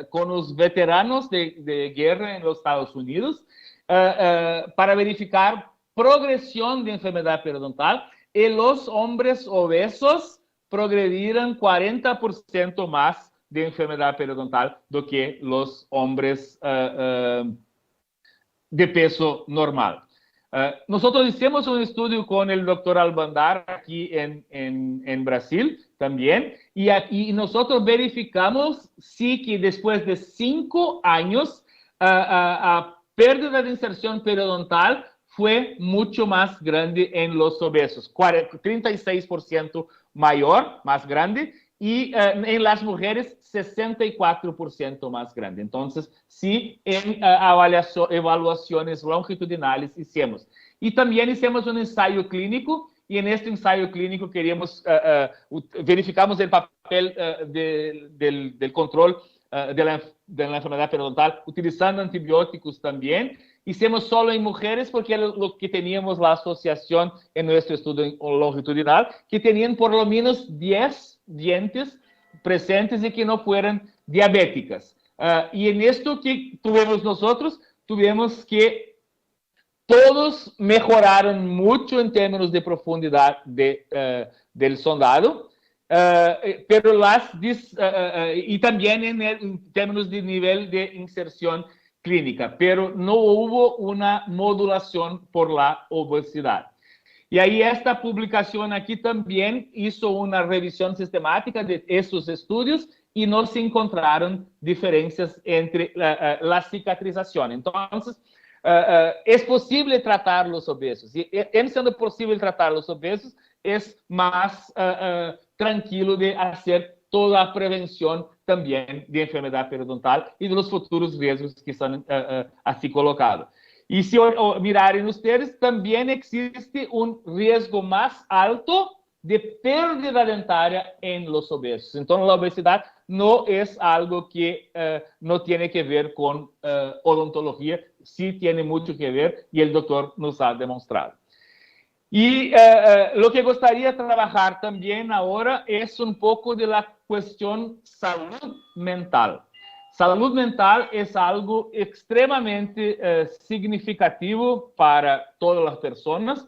con los veteranos de guerra en los Estados Unidos para verificar progresión de enfermedad periodontal, y los hombres obesos progredieron 40% más de enfermedad periodontal do que los hombres de peso normal. Nosotros hicimos un estudio con el doctor Albandar aquí en Brasil también, y nosotros verificamos si que después de 5 años a pérdida de inserción periodontal fue mucho más grande en los obesos, 36% mayor, más grande, y en las mujeres 64% más grande. Entonces, sí, en evaluaciones longitudinales hicimos. Y también hicimos un ensayo clínico, y en este ensayo clínico queríamos, verificamos el papel del control de la enfermedad periodontal utilizando antibióticos también. Hicimos solo en mujeres porque era lo que teníamos la asociación en nuestro estudio longitudinal, que tenían por lo menos 10 dientes presentes y que no fueran diabéticas. Y en esto que tuvimos nosotros, tuvimos que todos mejoraron mucho en términos de profundidad del sondado, pero y también en términos de nivel de inserción clínica, pero no hubo una modulación por la obesidad. Y ahí esta publicación aquí también hizo una revisión sistemática de esos estudios y no se encontraron diferencias entre la cicatrización. Entonces, es posible tratar los obesos. Y en siendo posible tratar los obesos, es más tranquilo de hacer toda la prevención también de enfermedad periodontal y de los futuros riesgos que están así colocados. Y si mirarem ustedes, también existe un riesgo más alto de pérdida dentaria en los obesos. Entonces, la obesidad no es algo que no tiene que ver con odontología, sí tiene mucho que ver y el doctor nos ha demostrado. Y lo que gustaría trabajar también ahora es un poco de la cuestión salud mental. Salud mental es algo extremadamente significativo para todas las personas.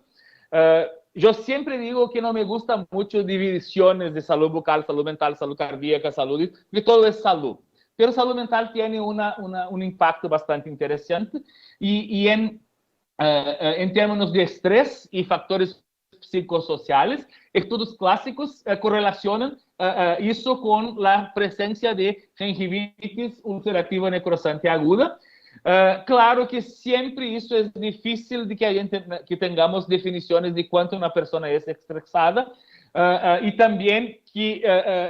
Yo siempre digo que no me gustan mucho divisiones de salud bucal, salud mental, salud cardíaca, salud, porque todo es salud. Pero salud mental tiene un impacto bastante interesante y en términos de estrés y factores psicosociales, estudios clásicos correlacionan eso con la presencia de gingivitis ulcerativa necrosante aguda. Claro que siempre eso es difícil de que tengamos definiciones de cuánto una persona es estresada, y también que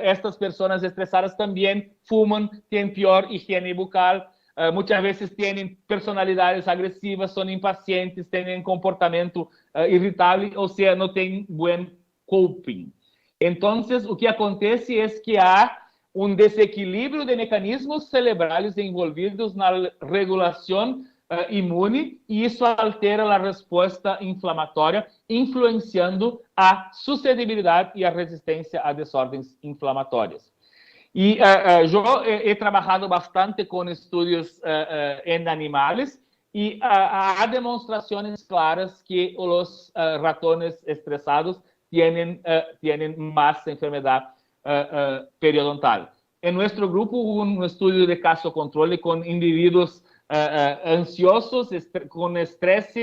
estas personas estresadas también fuman, tienen peor higiene bucal, muchas veces tienen personalidades agresivas, son impacientes, tienen comportamiento irritable, o sea, no tienen buen coping. Entonces, o que acontece es que há un desequilibrio de mecanismos cerebrales envolvidos na regulación inmune, y eso altera la respuesta inflamatoria, influenciando a suscetibilidad y a resistencia a desórdenes inflamatorias. Y yo he trabajado bastante con estudios en animales y hay demostraciones claras que los ratones estresados tienen más enfermedad periodontal. En nuestro grupo hubo un estudio de caso control con individuos ansiosos, con estrés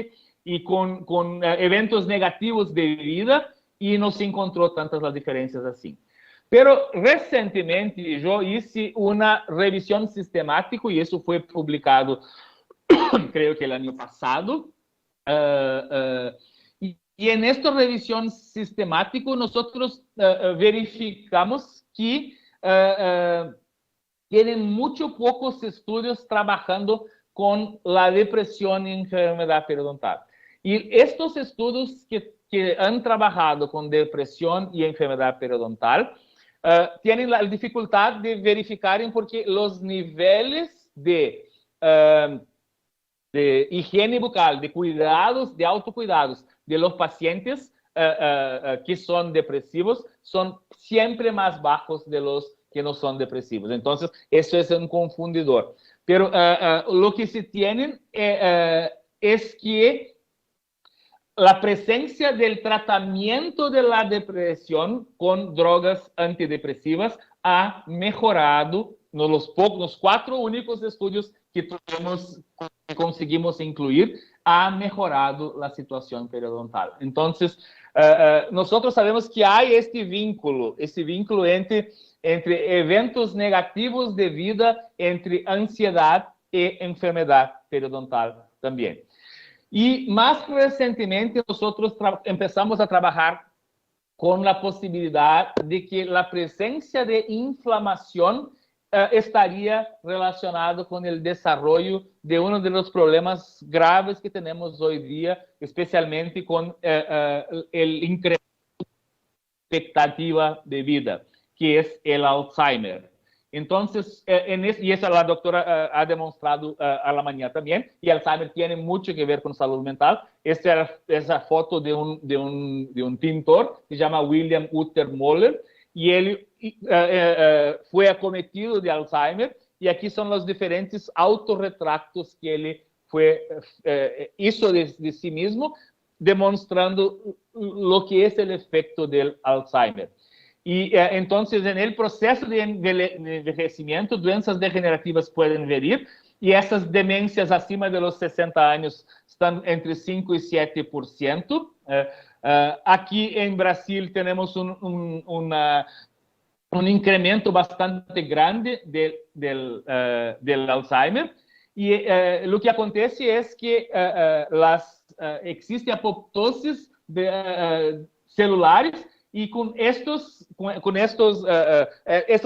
y con eventos negativos de vida, y no se encontró tantas las diferencias así. Pero recientemente yo hice una revisión sistemática, y eso fue publicado, creo que el año pasado, y en esta revisión sistemática nosotros verificamos que tienen mucho pocos estudios trabajando con la depresión y enfermedad periodontal. Y estos estudios que han trabajado con depresión y enfermedad periodontal tienen la dificultad de verificar porque los niveles de higiene bucal, de cuidados, de autocuidados de los pacientes que son depresivos son siempre más bajos de los que no son depresivos. Entonces, eso es un confundidor. Pero lo que se tiene es que la presencia del tratamiento de la depresión con drogas antidepresivas ha mejorado los 4 únicos estudios que conseguimos incluir, ha mejorado la situación periodontal. Entonces, nosotros sabemos que hay ese vínculo entre eventos negativos de vida, entre ansiedad y enfermedad periodontal también. Y más recientemente nosotros empezamos a trabajar con la posibilidad de que la presencia de inflamación estaría relacionado con el desarrollo de uno de los problemas graves que tenemos hoy día, especialmente con el incremento de expectativa de vida, que es el Alzheimer. Entonces, y eso la doctora ha demostrado a la mañana también, y Alzheimer tiene mucho que ver con salud mental. Esta es la foto de un pintor que se llama William Utter Moller, y él fue acometido de Alzheimer, y aquí son los diferentes autorretratos que él hizo de sí mismo, demostrando lo que es el efecto del Alzheimer. Y entonces, en el proceso de envejecimiento, doenças degenerativas pueden venir, y esas demencias acima de los 60 años están entre 5 y 7%. Aquí en Brasil tenemos un incremento bastante grande del Alzheimer, y lo que acontece es que existe apoptosis celulares, y estas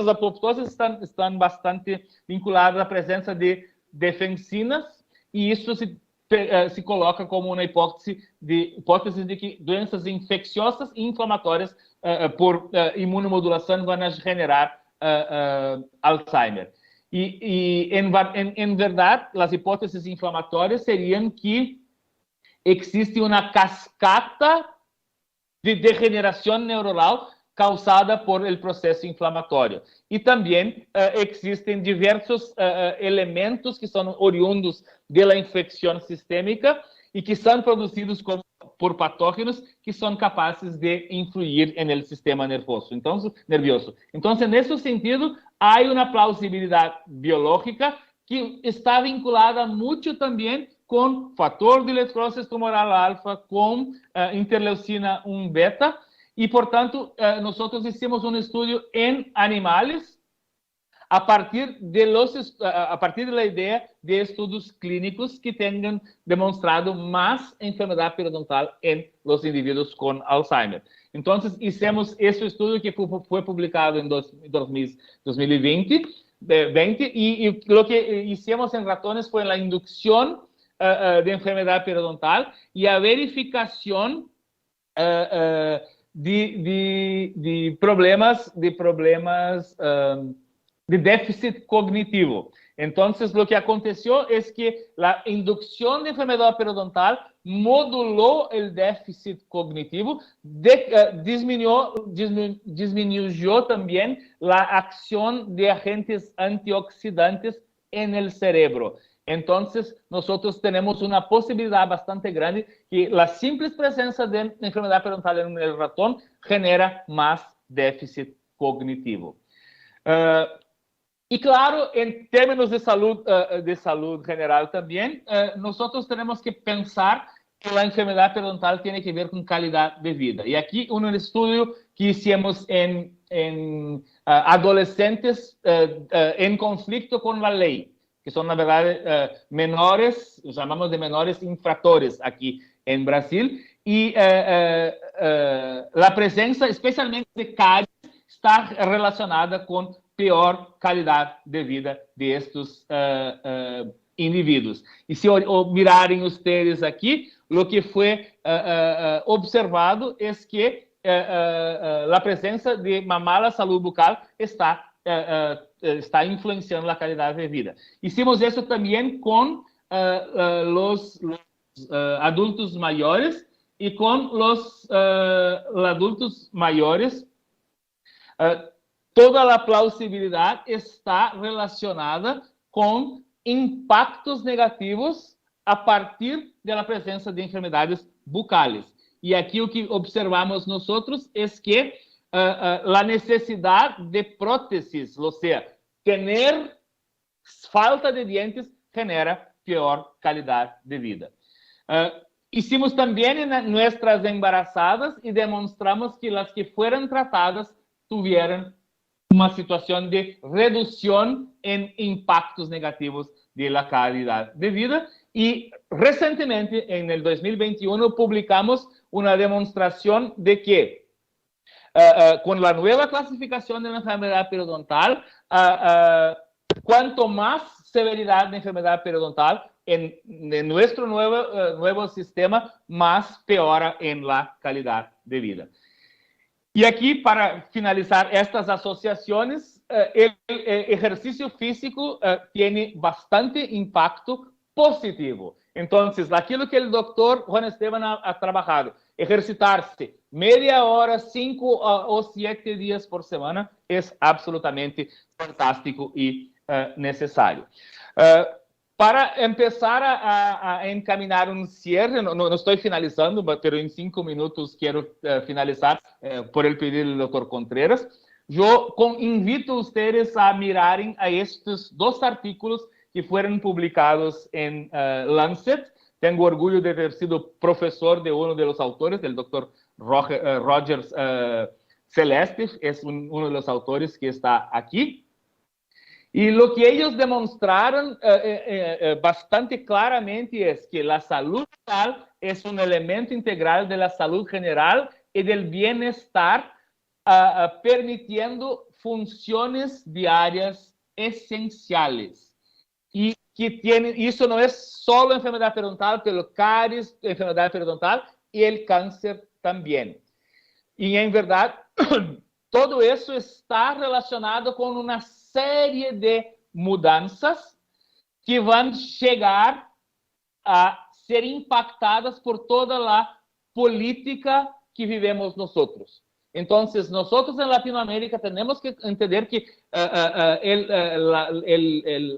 apoptoses están bastante vinculadas à presença de defensinas, e isso se coloca como uma hipótese de que doenças infecciosas e inflamatórias por imunomodulação vão generar Alzheimer. E em verdade, as hipóteses inflamatórias seriam que existe uma cascata de degeneração neuronal causada por el processo inflamatório. E também existem diversos elementos que são oriundos da infecção sistêmica e que são produzidos por patógenos que são capazes de influir no sistema nervioso. Então, nesse sentido, há uma plausibilidade biológica que está vinculada muito também com fator de eletrólise tumoral alfa, com interleucina 1 beta, e, portanto, nós hicimos um estudo em animais a partir da ideia de estudos clínicos que tenham demonstrado mais enfermidade periodontal em los indivíduos com Alzheimer. Então, hicimos esse estudo que foi publicado em 2020, e o que hicimos em ratones foi a indução de enfermedade periodontal e a verificação de problemas de déficit cognitivo. Então, o que aconteceu é que a indução de enfermedade periodontal modulou o déficit cognitivo, disminuyó também a ação de agentes antioxidantes no cerebro. Então, nós temos uma possibilidade bastante grande que a simples presença de enfermidade periodontal no ratão genera mais déficit cognitivo. E, claro, em termos de saúde general também, nós temos que pensar que a enfermidade periodontal tem que ver com qualidade de vida. E aqui, um estudo que hicimos em adolescentes em conflito com a lei, que são, na verdade, menores, chamamos de menores infratores aqui em Brasil, e a presença, especialmente de cáries, está relacionada com pior qualidade de vida de estes indivíduos. E se mirarem ustedes aqui, o que foi observado é que a presença de uma mala saúde bucal está influenciando a qualidade de vida. Hicimos isso também com os adultos maiores e com os adultos maiores. Toda a plausibilidade está relacionada com impactos negativos a partir da presença de enfermidades bucales. E aqui o que observamos nós é que a necessidade de próteses, ou seja, ter falta de dientes, genera pior qualidade de vida. Hicimos também em nossas embarazadas e demonstramos que as que foram tratadas tiveram uma situação de redução em impactos negativos da qualidade de vida. E recentemente, em 2021, publicamos uma demonstração de que com a nova classificação da enfermidade periodontal, quanto mais severidade da enfermidade periodontal em nosso novo sistema, mais piora em la qualidade de vida. E aqui, para finalizar estas associações, o exercício físico tem bastante impacto positivo. Então, aquilo que o Dr. Juan Esteban ha trabalhado, exercitar-se meia hora, 5 ou 7 dias por semana, é absolutamente fantástico e necessário. Para começar a encaminhar cierre, não estou finalizando, mas em 5 minutos quero finalizar por el pedido do Dr. Contreras. Eu invito a vocês a mirarem a estes 2 artículos que foram publicados em Lancet. Tenho orgulho de ter sido professor de dos autores, do Dr. Rogers Celeste, é dos autores que está aqui. E o que eles demonstraram bastante claramente é que a saúde mental é elemento integral da saúde general e do bem-estar, permitindo funções diárias essenciais. E que isso não é só a enfermidade periodontal, pelo cáries, a enfermidade periodontal e o câncer também. E, em verdade, todo isso está relacionado com uma série de mudanças que vão chegar a ser impactadas por toda a política que vivemos nós. Então, nós em Latinoamérica temos que entender que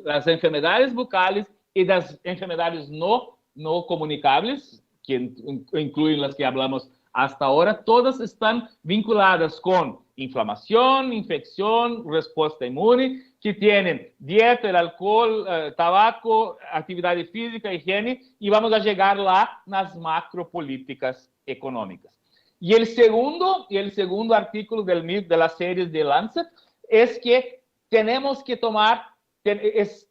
as enfermidades bucales e das enfermidades não comunicáveis, que incluem as que falamos hasta agora, todas estão vinculadas com inflamação, infecção, resposta imune, que têm dieta, álcool, tabaco, atividade física, higiene, e vamos a chegar lá nas macropolíticas econômicas. E o segundo artículo da série de Lancet é que temos que tomar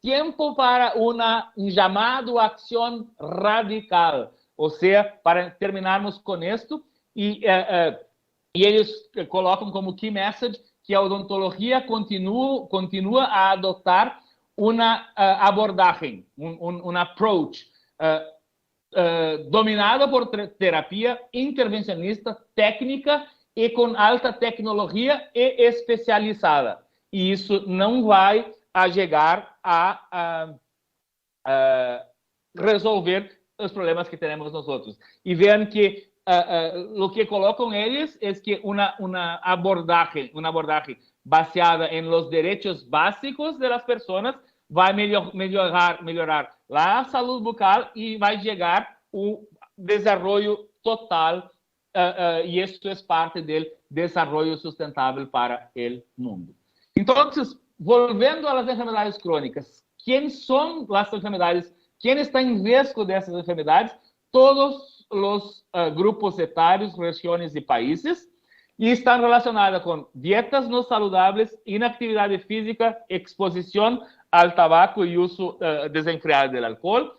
tempo para um chamado a ação radical, ou seja, para terminarmos com isto, e eles colocam como key message que a odontologia continua a adotar uma abordagem, um approach dominado por terapia intervencionista técnica e com alta tecnologia e especializada. E isso não vai chegar a resolver os problemas que temos nós outros. E vejam que o que colocam eles é que uma abordagem baseada em los direitos básicos das pessoas vai melhorar a saúde bucal e vai chegar o desenvolvimento total, e isso é parte do desenvolvimento sustentável para o mundo. Então, voltando às enfermidades crônicas, quem são as enfermidades? Quem está em risco dessas enfermidades? Todos os grupos etários, regiões e países, e estão relacionadas com dietas não saudáveis, inatividade física, exposição ao tabaco e uso desenfreado do álcool,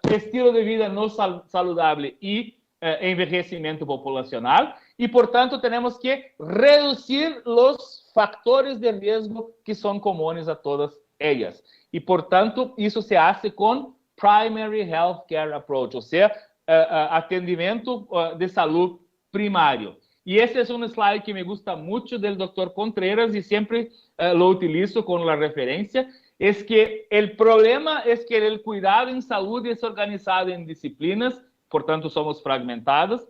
estilo de vida não saudável e envelhecimento populacional, e, portanto, temos que reduzir os fatores de risco que são comuns a todas ellas. Y por tanto, eso se hace con Primary Health Care Approach, o sea, atendimiento de salud primario. Y ese es un slide que me gusta mucho del doctor Contreras y siempre lo utilizo con la referencia, es que el problema es que el cuidado en salud es organizado en disciplinas, por tanto somos fragmentados.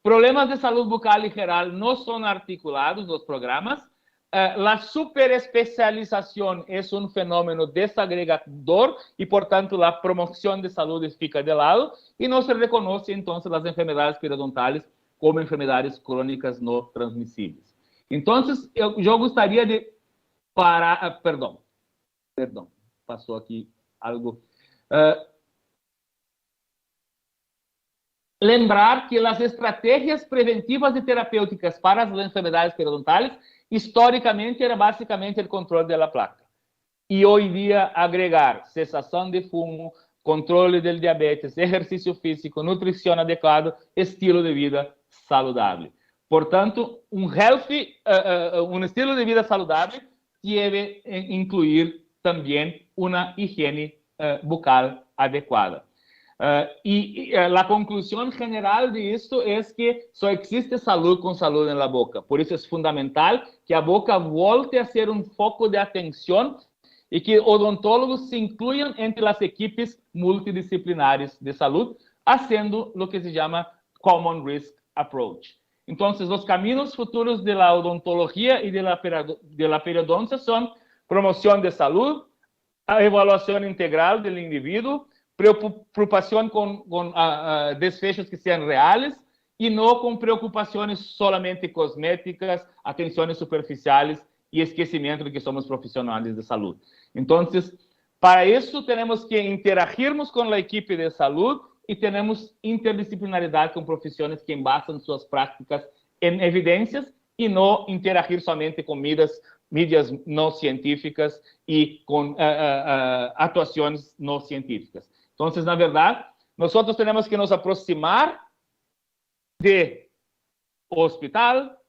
Problemas de salud bucal y geral no son articulados los programas. La superespecialización es un fenómeno desagregador y, por tanto, la promoción de salud fica de lado y no se reconoce, entonces, las enfermedades periodontales como enfermedades crónicas no transmisibles. Entonces, yo gustaría de perdón, pasó aquí algo. Lembrar que las estrategias preventivas y terapéuticas para las enfermedades periodontales históricamente era básicamente el control de la placa. Y hoy día agregar cesación de fumo, control del diabetes, ejercicio físico, nutrición adecuada, estilo de vida saludable. Por tanto, un estilo de vida saludable debe incluir también una higiene bucal adecuada. La conclusión general de esto es que solo existe salud con salud en la boca. Por eso es fundamental que la boca volte a ser un foco de atención y que odontólogos se incluyan entre las equipes multidisciplinares de salud, haciendo lo que se llama Common Risk Approach. Entonces, los caminos futuros de la odontología y de la periodoncia son promoción de salud, evaluación integral del individuo, preocupación con desfechos que sean reales y no con preocupaciones solamente cosméticas, atenciones superficiales y esquecimiento de que somos profesionales de salud. Entonces, para eso tenemos que interagirnos con la equipe de salud y tenemos interdisciplinaridad con profesiones que envasan sus prácticas en evidencias y no interagir solamente con mídias no científicas y con actuaciones no científicas. Entonces, na verdad, nosotros tenemos que nos aproximar del hospital,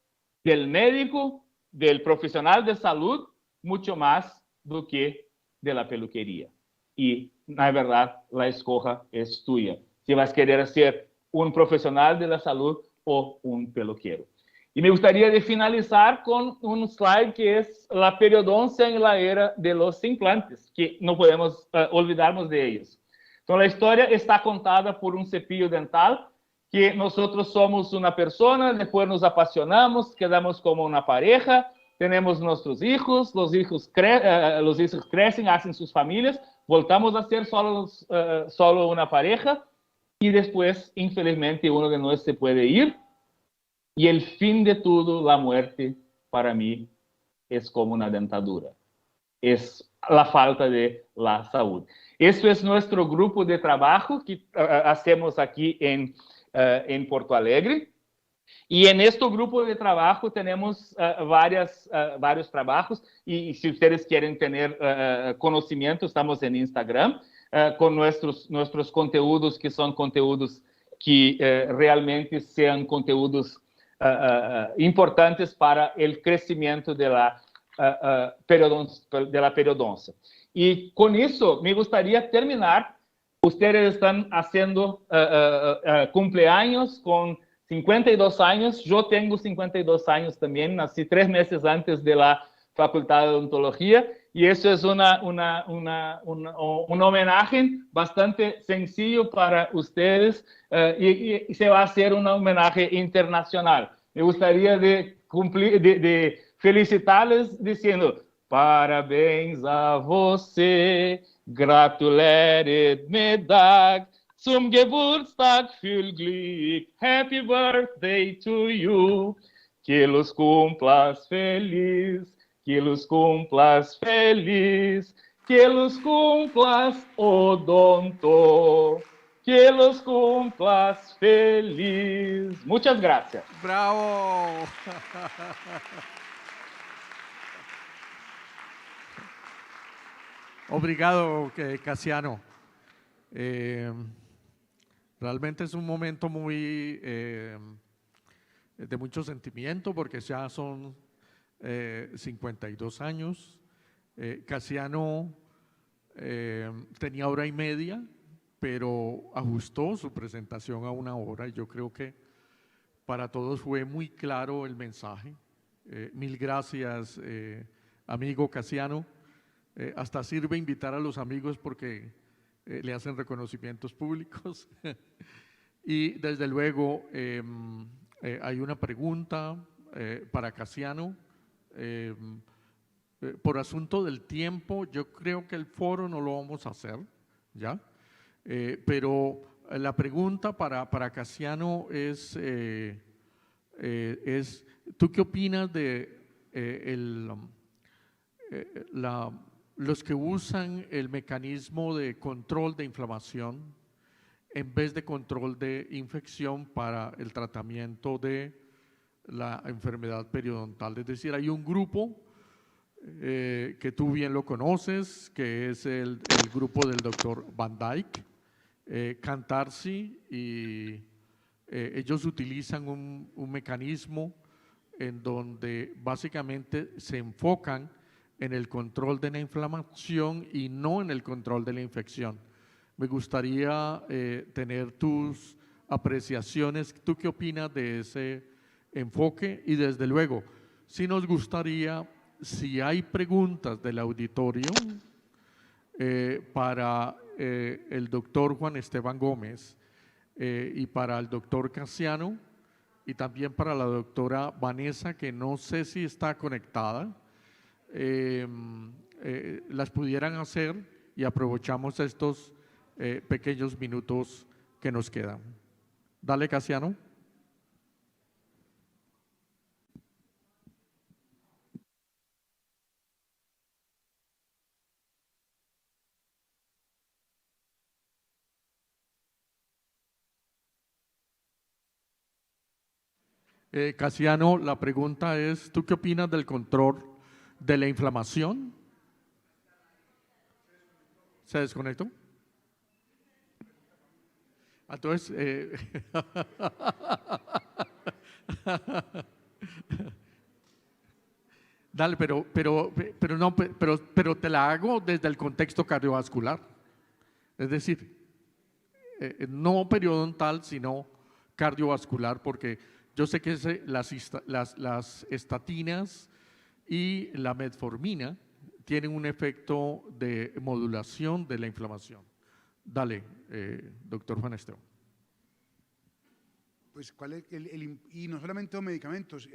del médico, del profesional de salud, mucho más do que de la peluquería. Y, na verdad, la escoja es tuya. Si vas a querer ser un profesional de la salud o un peluquero. Y me gustaría de finalizar con un slide que es la periodoncia en la era de los implantes, que no podemos olvidarnos de ellos. Então, a história está contada por um cepillo dental, que nós somos uma pessoa, depois nos apaixonamos, quedamos como uma pareja, temos nossos filhos, os filhos crescem, fazem suas famílias, voltamos a ser solo uma pareja, e depois, infelizmente, um de nós se pode ir, e o fim de tudo, a morte, para mim, é como uma dentadura. É a falta de la saúde. Este es nuestro grupo de trabajo que hacemos aquí en Porto Alegre. Y en este grupo de trabajo tenemos varios trabajos. Y si ustedes quieren tener conocimiento, estamos en Instagram con nuestros conteúdos, que son conteúdos que realmente sean conteúdos importantes para el crecimiento de la periodoncia. Y con eso me gustaría terminar. Ustedes están haciendo cumpleaños con 52 años. Yo tengo 52 años también. Nací 3 meses antes de la Facultad de Odontología. Y eso es un homenaje bastante sencillo para ustedes. Y se va a hacer un homenaje internacional. Me gustaría de felicitarles diciendo: parabéns a você, gratulerer Mittag, zum Geburtstag viel Glück, happy birthday to you, que los cumplas feliz, que los cumplas feliz, que los cumplas odonto, que los cumplas feliz. Muchas gracias. ¡Bravo! Obrigado, Cassiano. Realmente es un momento muy de mucho sentimiento porque ya son 52 años. Cassiano tenía 1 hora y media, pero ajustó su presentación a 1 hora y yo creo que para todos fue muy claro el mensaje. Mil gracias, amigo Casiano. Hasta sirve invitar a los amigos porque le hacen reconocimientos públicos. Y desde luego hay una pregunta para Casiano. Por asunto del tiempo, yo creo que el foro no lo vamos a hacer, ¿ya? Pero la pregunta para Casiano es, ¿tú qué opinas de los que usan el mecanismo de control de inflamación en vez de control de infección para el tratamiento de la enfermedad periodontal? Es decir, hay un grupo que tú bien lo conoces, que es el grupo del doctor Van Dyke, Cantarsi, y ellos utilizan un mecanismo en donde básicamente se enfocan en el control de la inflamación y no en el control de la infección. Me gustaría tener tus apreciaciones. ¿Tú qué opinas de ese enfoque? Y desde luego, sí nos gustaría, si hay preguntas del auditorio para el doctor Juan Esteban Gómez y para el doctor Casiano y también para la doctora Vanessa, que no sé si está conectada, las pudieran hacer y aprovechamos estos pequeños minutos que nos quedan. Dale, Casiano. Casiano, la pregunta es, ¿tú qué opinas del control de la inflamación? ¿Se desconectó? Entonces, dale, pero te la hago desde el contexto cardiovascular. Es decir, no periodontal, sino cardiovascular, porque yo sé que las estatinas y la metformina tienen un efecto de modulación de la inflamación. Dale, doctor Juan Esteban. Pues, ¿cuál es y no solamente los medicamentos,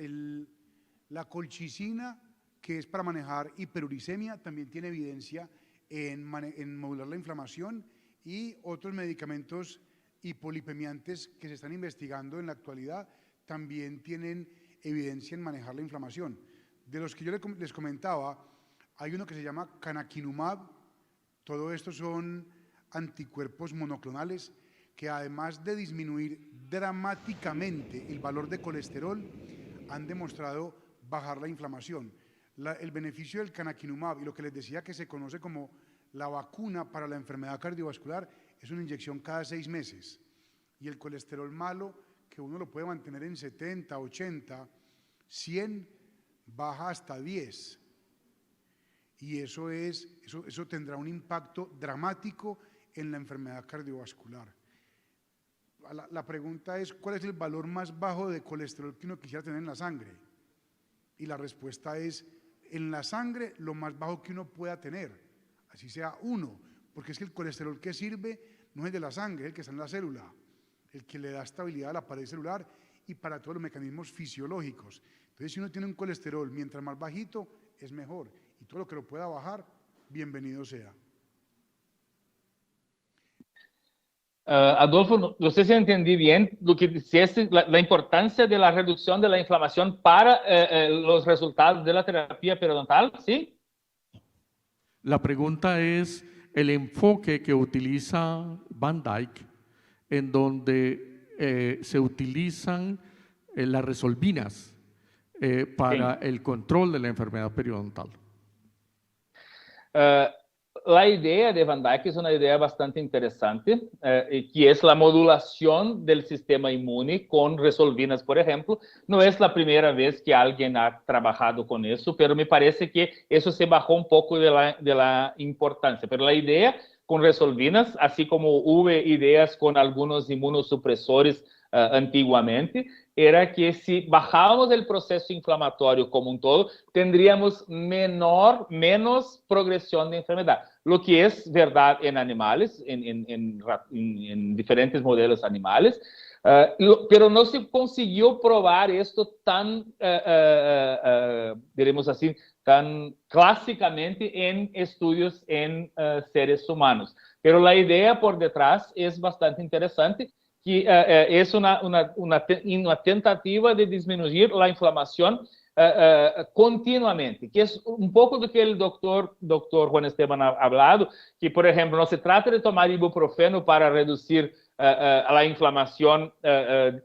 la colchicina, que es para manejar hiperuricemia, también tiene evidencia en modular la inflamación, y otros medicamentos hipolipemiantes que se están investigando en la actualidad también tienen evidencia en manejar la inflamación. De los que yo les comentaba, hay uno que se llama canakinumab. Todo esto son anticuerpos monoclonales que, además de disminuir dramáticamente el valor de colesterol, han demostrado bajar la inflamación. El beneficio del canakinumab, y lo que les decía que se conoce como la vacuna para la enfermedad cardiovascular, es una inyección cada 6 meses. Y el colesterol malo, que uno lo puede mantener en 70, 80, 100, baja hasta 10. Y eso tendrá un impacto dramático en la enfermedad cardiovascular. La pregunta es, ¿cuál es el valor más bajo de colesterol que uno quisiera tener en la sangre? Y la respuesta es, en la sangre, lo más bajo que uno pueda tener, así sea 1, porque es que el colesterol que sirve no es el de la sangre, es el que está en la célula, el que le da estabilidad a la pared celular y para todos los mecanismos fisiológicos. Entonces, si uno tiene un colesterol, mientras más bajito, es mejor, y todo lo que lo pueda bajar, bienvenido sea. Adolfo, no sé si entendí bien lo que dijiste, la importancia de la reducción de la inflamación para los resultados de la terapia periodontal, ¿sí? La pregunta es el enfoque que utiliza Van Dyke, en donde se utilizan las resolvinas para el control de la enfermedad periodontal. la idea de Van Dijk es una idea bastante interesante, que es la modulación del sistema inmune con resolvinas, por ejemplo. No es la primera vez que alguien ha trabajado con eso, pero me parece que eso se bajó un poco de la importancia. Pero la idea con resolvinas, así como hubo ideas con algunos inmunosupresores antiguamente, era que si bajábamos el proceso inflamatorio como un todo, tendríamos menos progresión de enfermedad. Lo que es verdad en animales, en diferentes modelos animales, pero no se consiguió probar esto tan, diremos así, tan clásicamente en estudios en seres humanos. Pero la idea por detrás es bastante interesante, que es una tentativa de disminuir la inflamación continuamente, que es un poco de que el doctor Juan Esteban ha hablado, que, por ejemplo, no se trata de tomar ibuprofeno para reducir la inflamación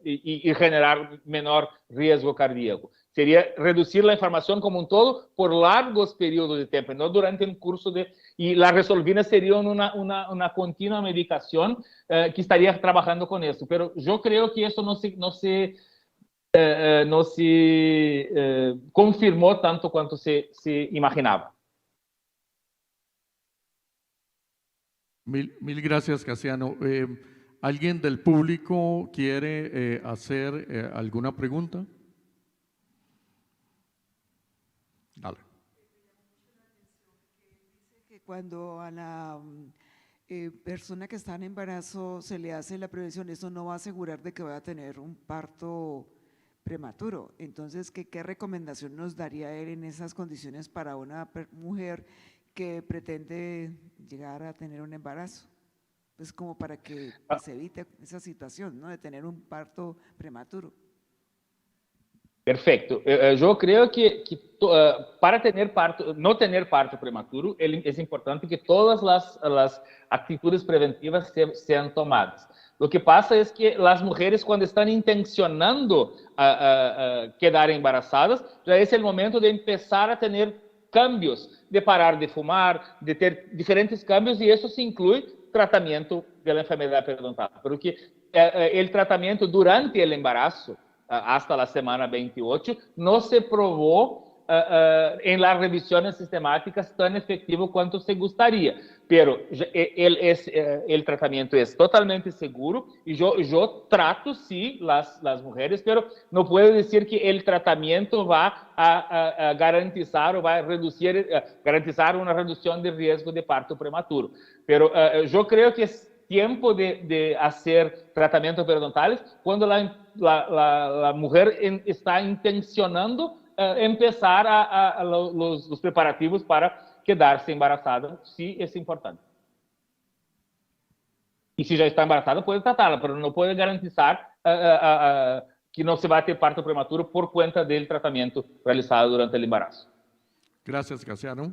y generar menor riesgo cardíaco. Sería reducir la inflamación como un todo por largos periodos de tiempo, no durante un curso de... Y la resolvina sería una continua medicación que estaría trabajando con eso. Pero yo creo que eso no se confirmó tanto cuanto se imaginaba. Mil gracias, Casiano. ¿Alguien del público quiere hacer alguna pregunta? Dale. Cuando a la persona que está en embarazo se le hace la prevención, eso no va a asegurar de que vaya a tener un parto prematuro. Entonces, ¿qué recomendación nos daría él en esas condiciones para una mujer que pretende llegar a tener un embarazo? Pues como para que se evite esa situación, ¿no?, de tener un parto prematuro. Perfecto. Yo creo que para no tener parto prematuro, es importante que todas las actitudes preventivas sean tomadas. Lo que pasa es que las mujeres, cuando están intencionando quedar embarazadas, ya es el momento de empezar a tener cambios, de parar de fumar, de ter diferentes cambios, y eso se incluye tratamiento de la enfermedad periodontal. Porque el tratamiento durante el embarazo, hasta la semana 28, no se probó en las revisiones sistemáticas tan efectivo cuanto se gustaría. Pero el tratamiento es totalmente seguro y yo trato, sí, las mujeres, pero no puedo decir que el tratamiento va a garantizar o va a garantizar una reducción de riesgo de parto prematuro. Pero yo creo que es tiempo de hacer tratamientos periodontales cuando la mujer está intencionando empezar los preparativos para quedarse embarazada, sí es importante. Y si ya está embarazada, puede tratarla, pero no puede garantizar que no se va a ter parto prematuro por cuenta del tratamiento realizado durante el embarazo. Gracias, Casiano.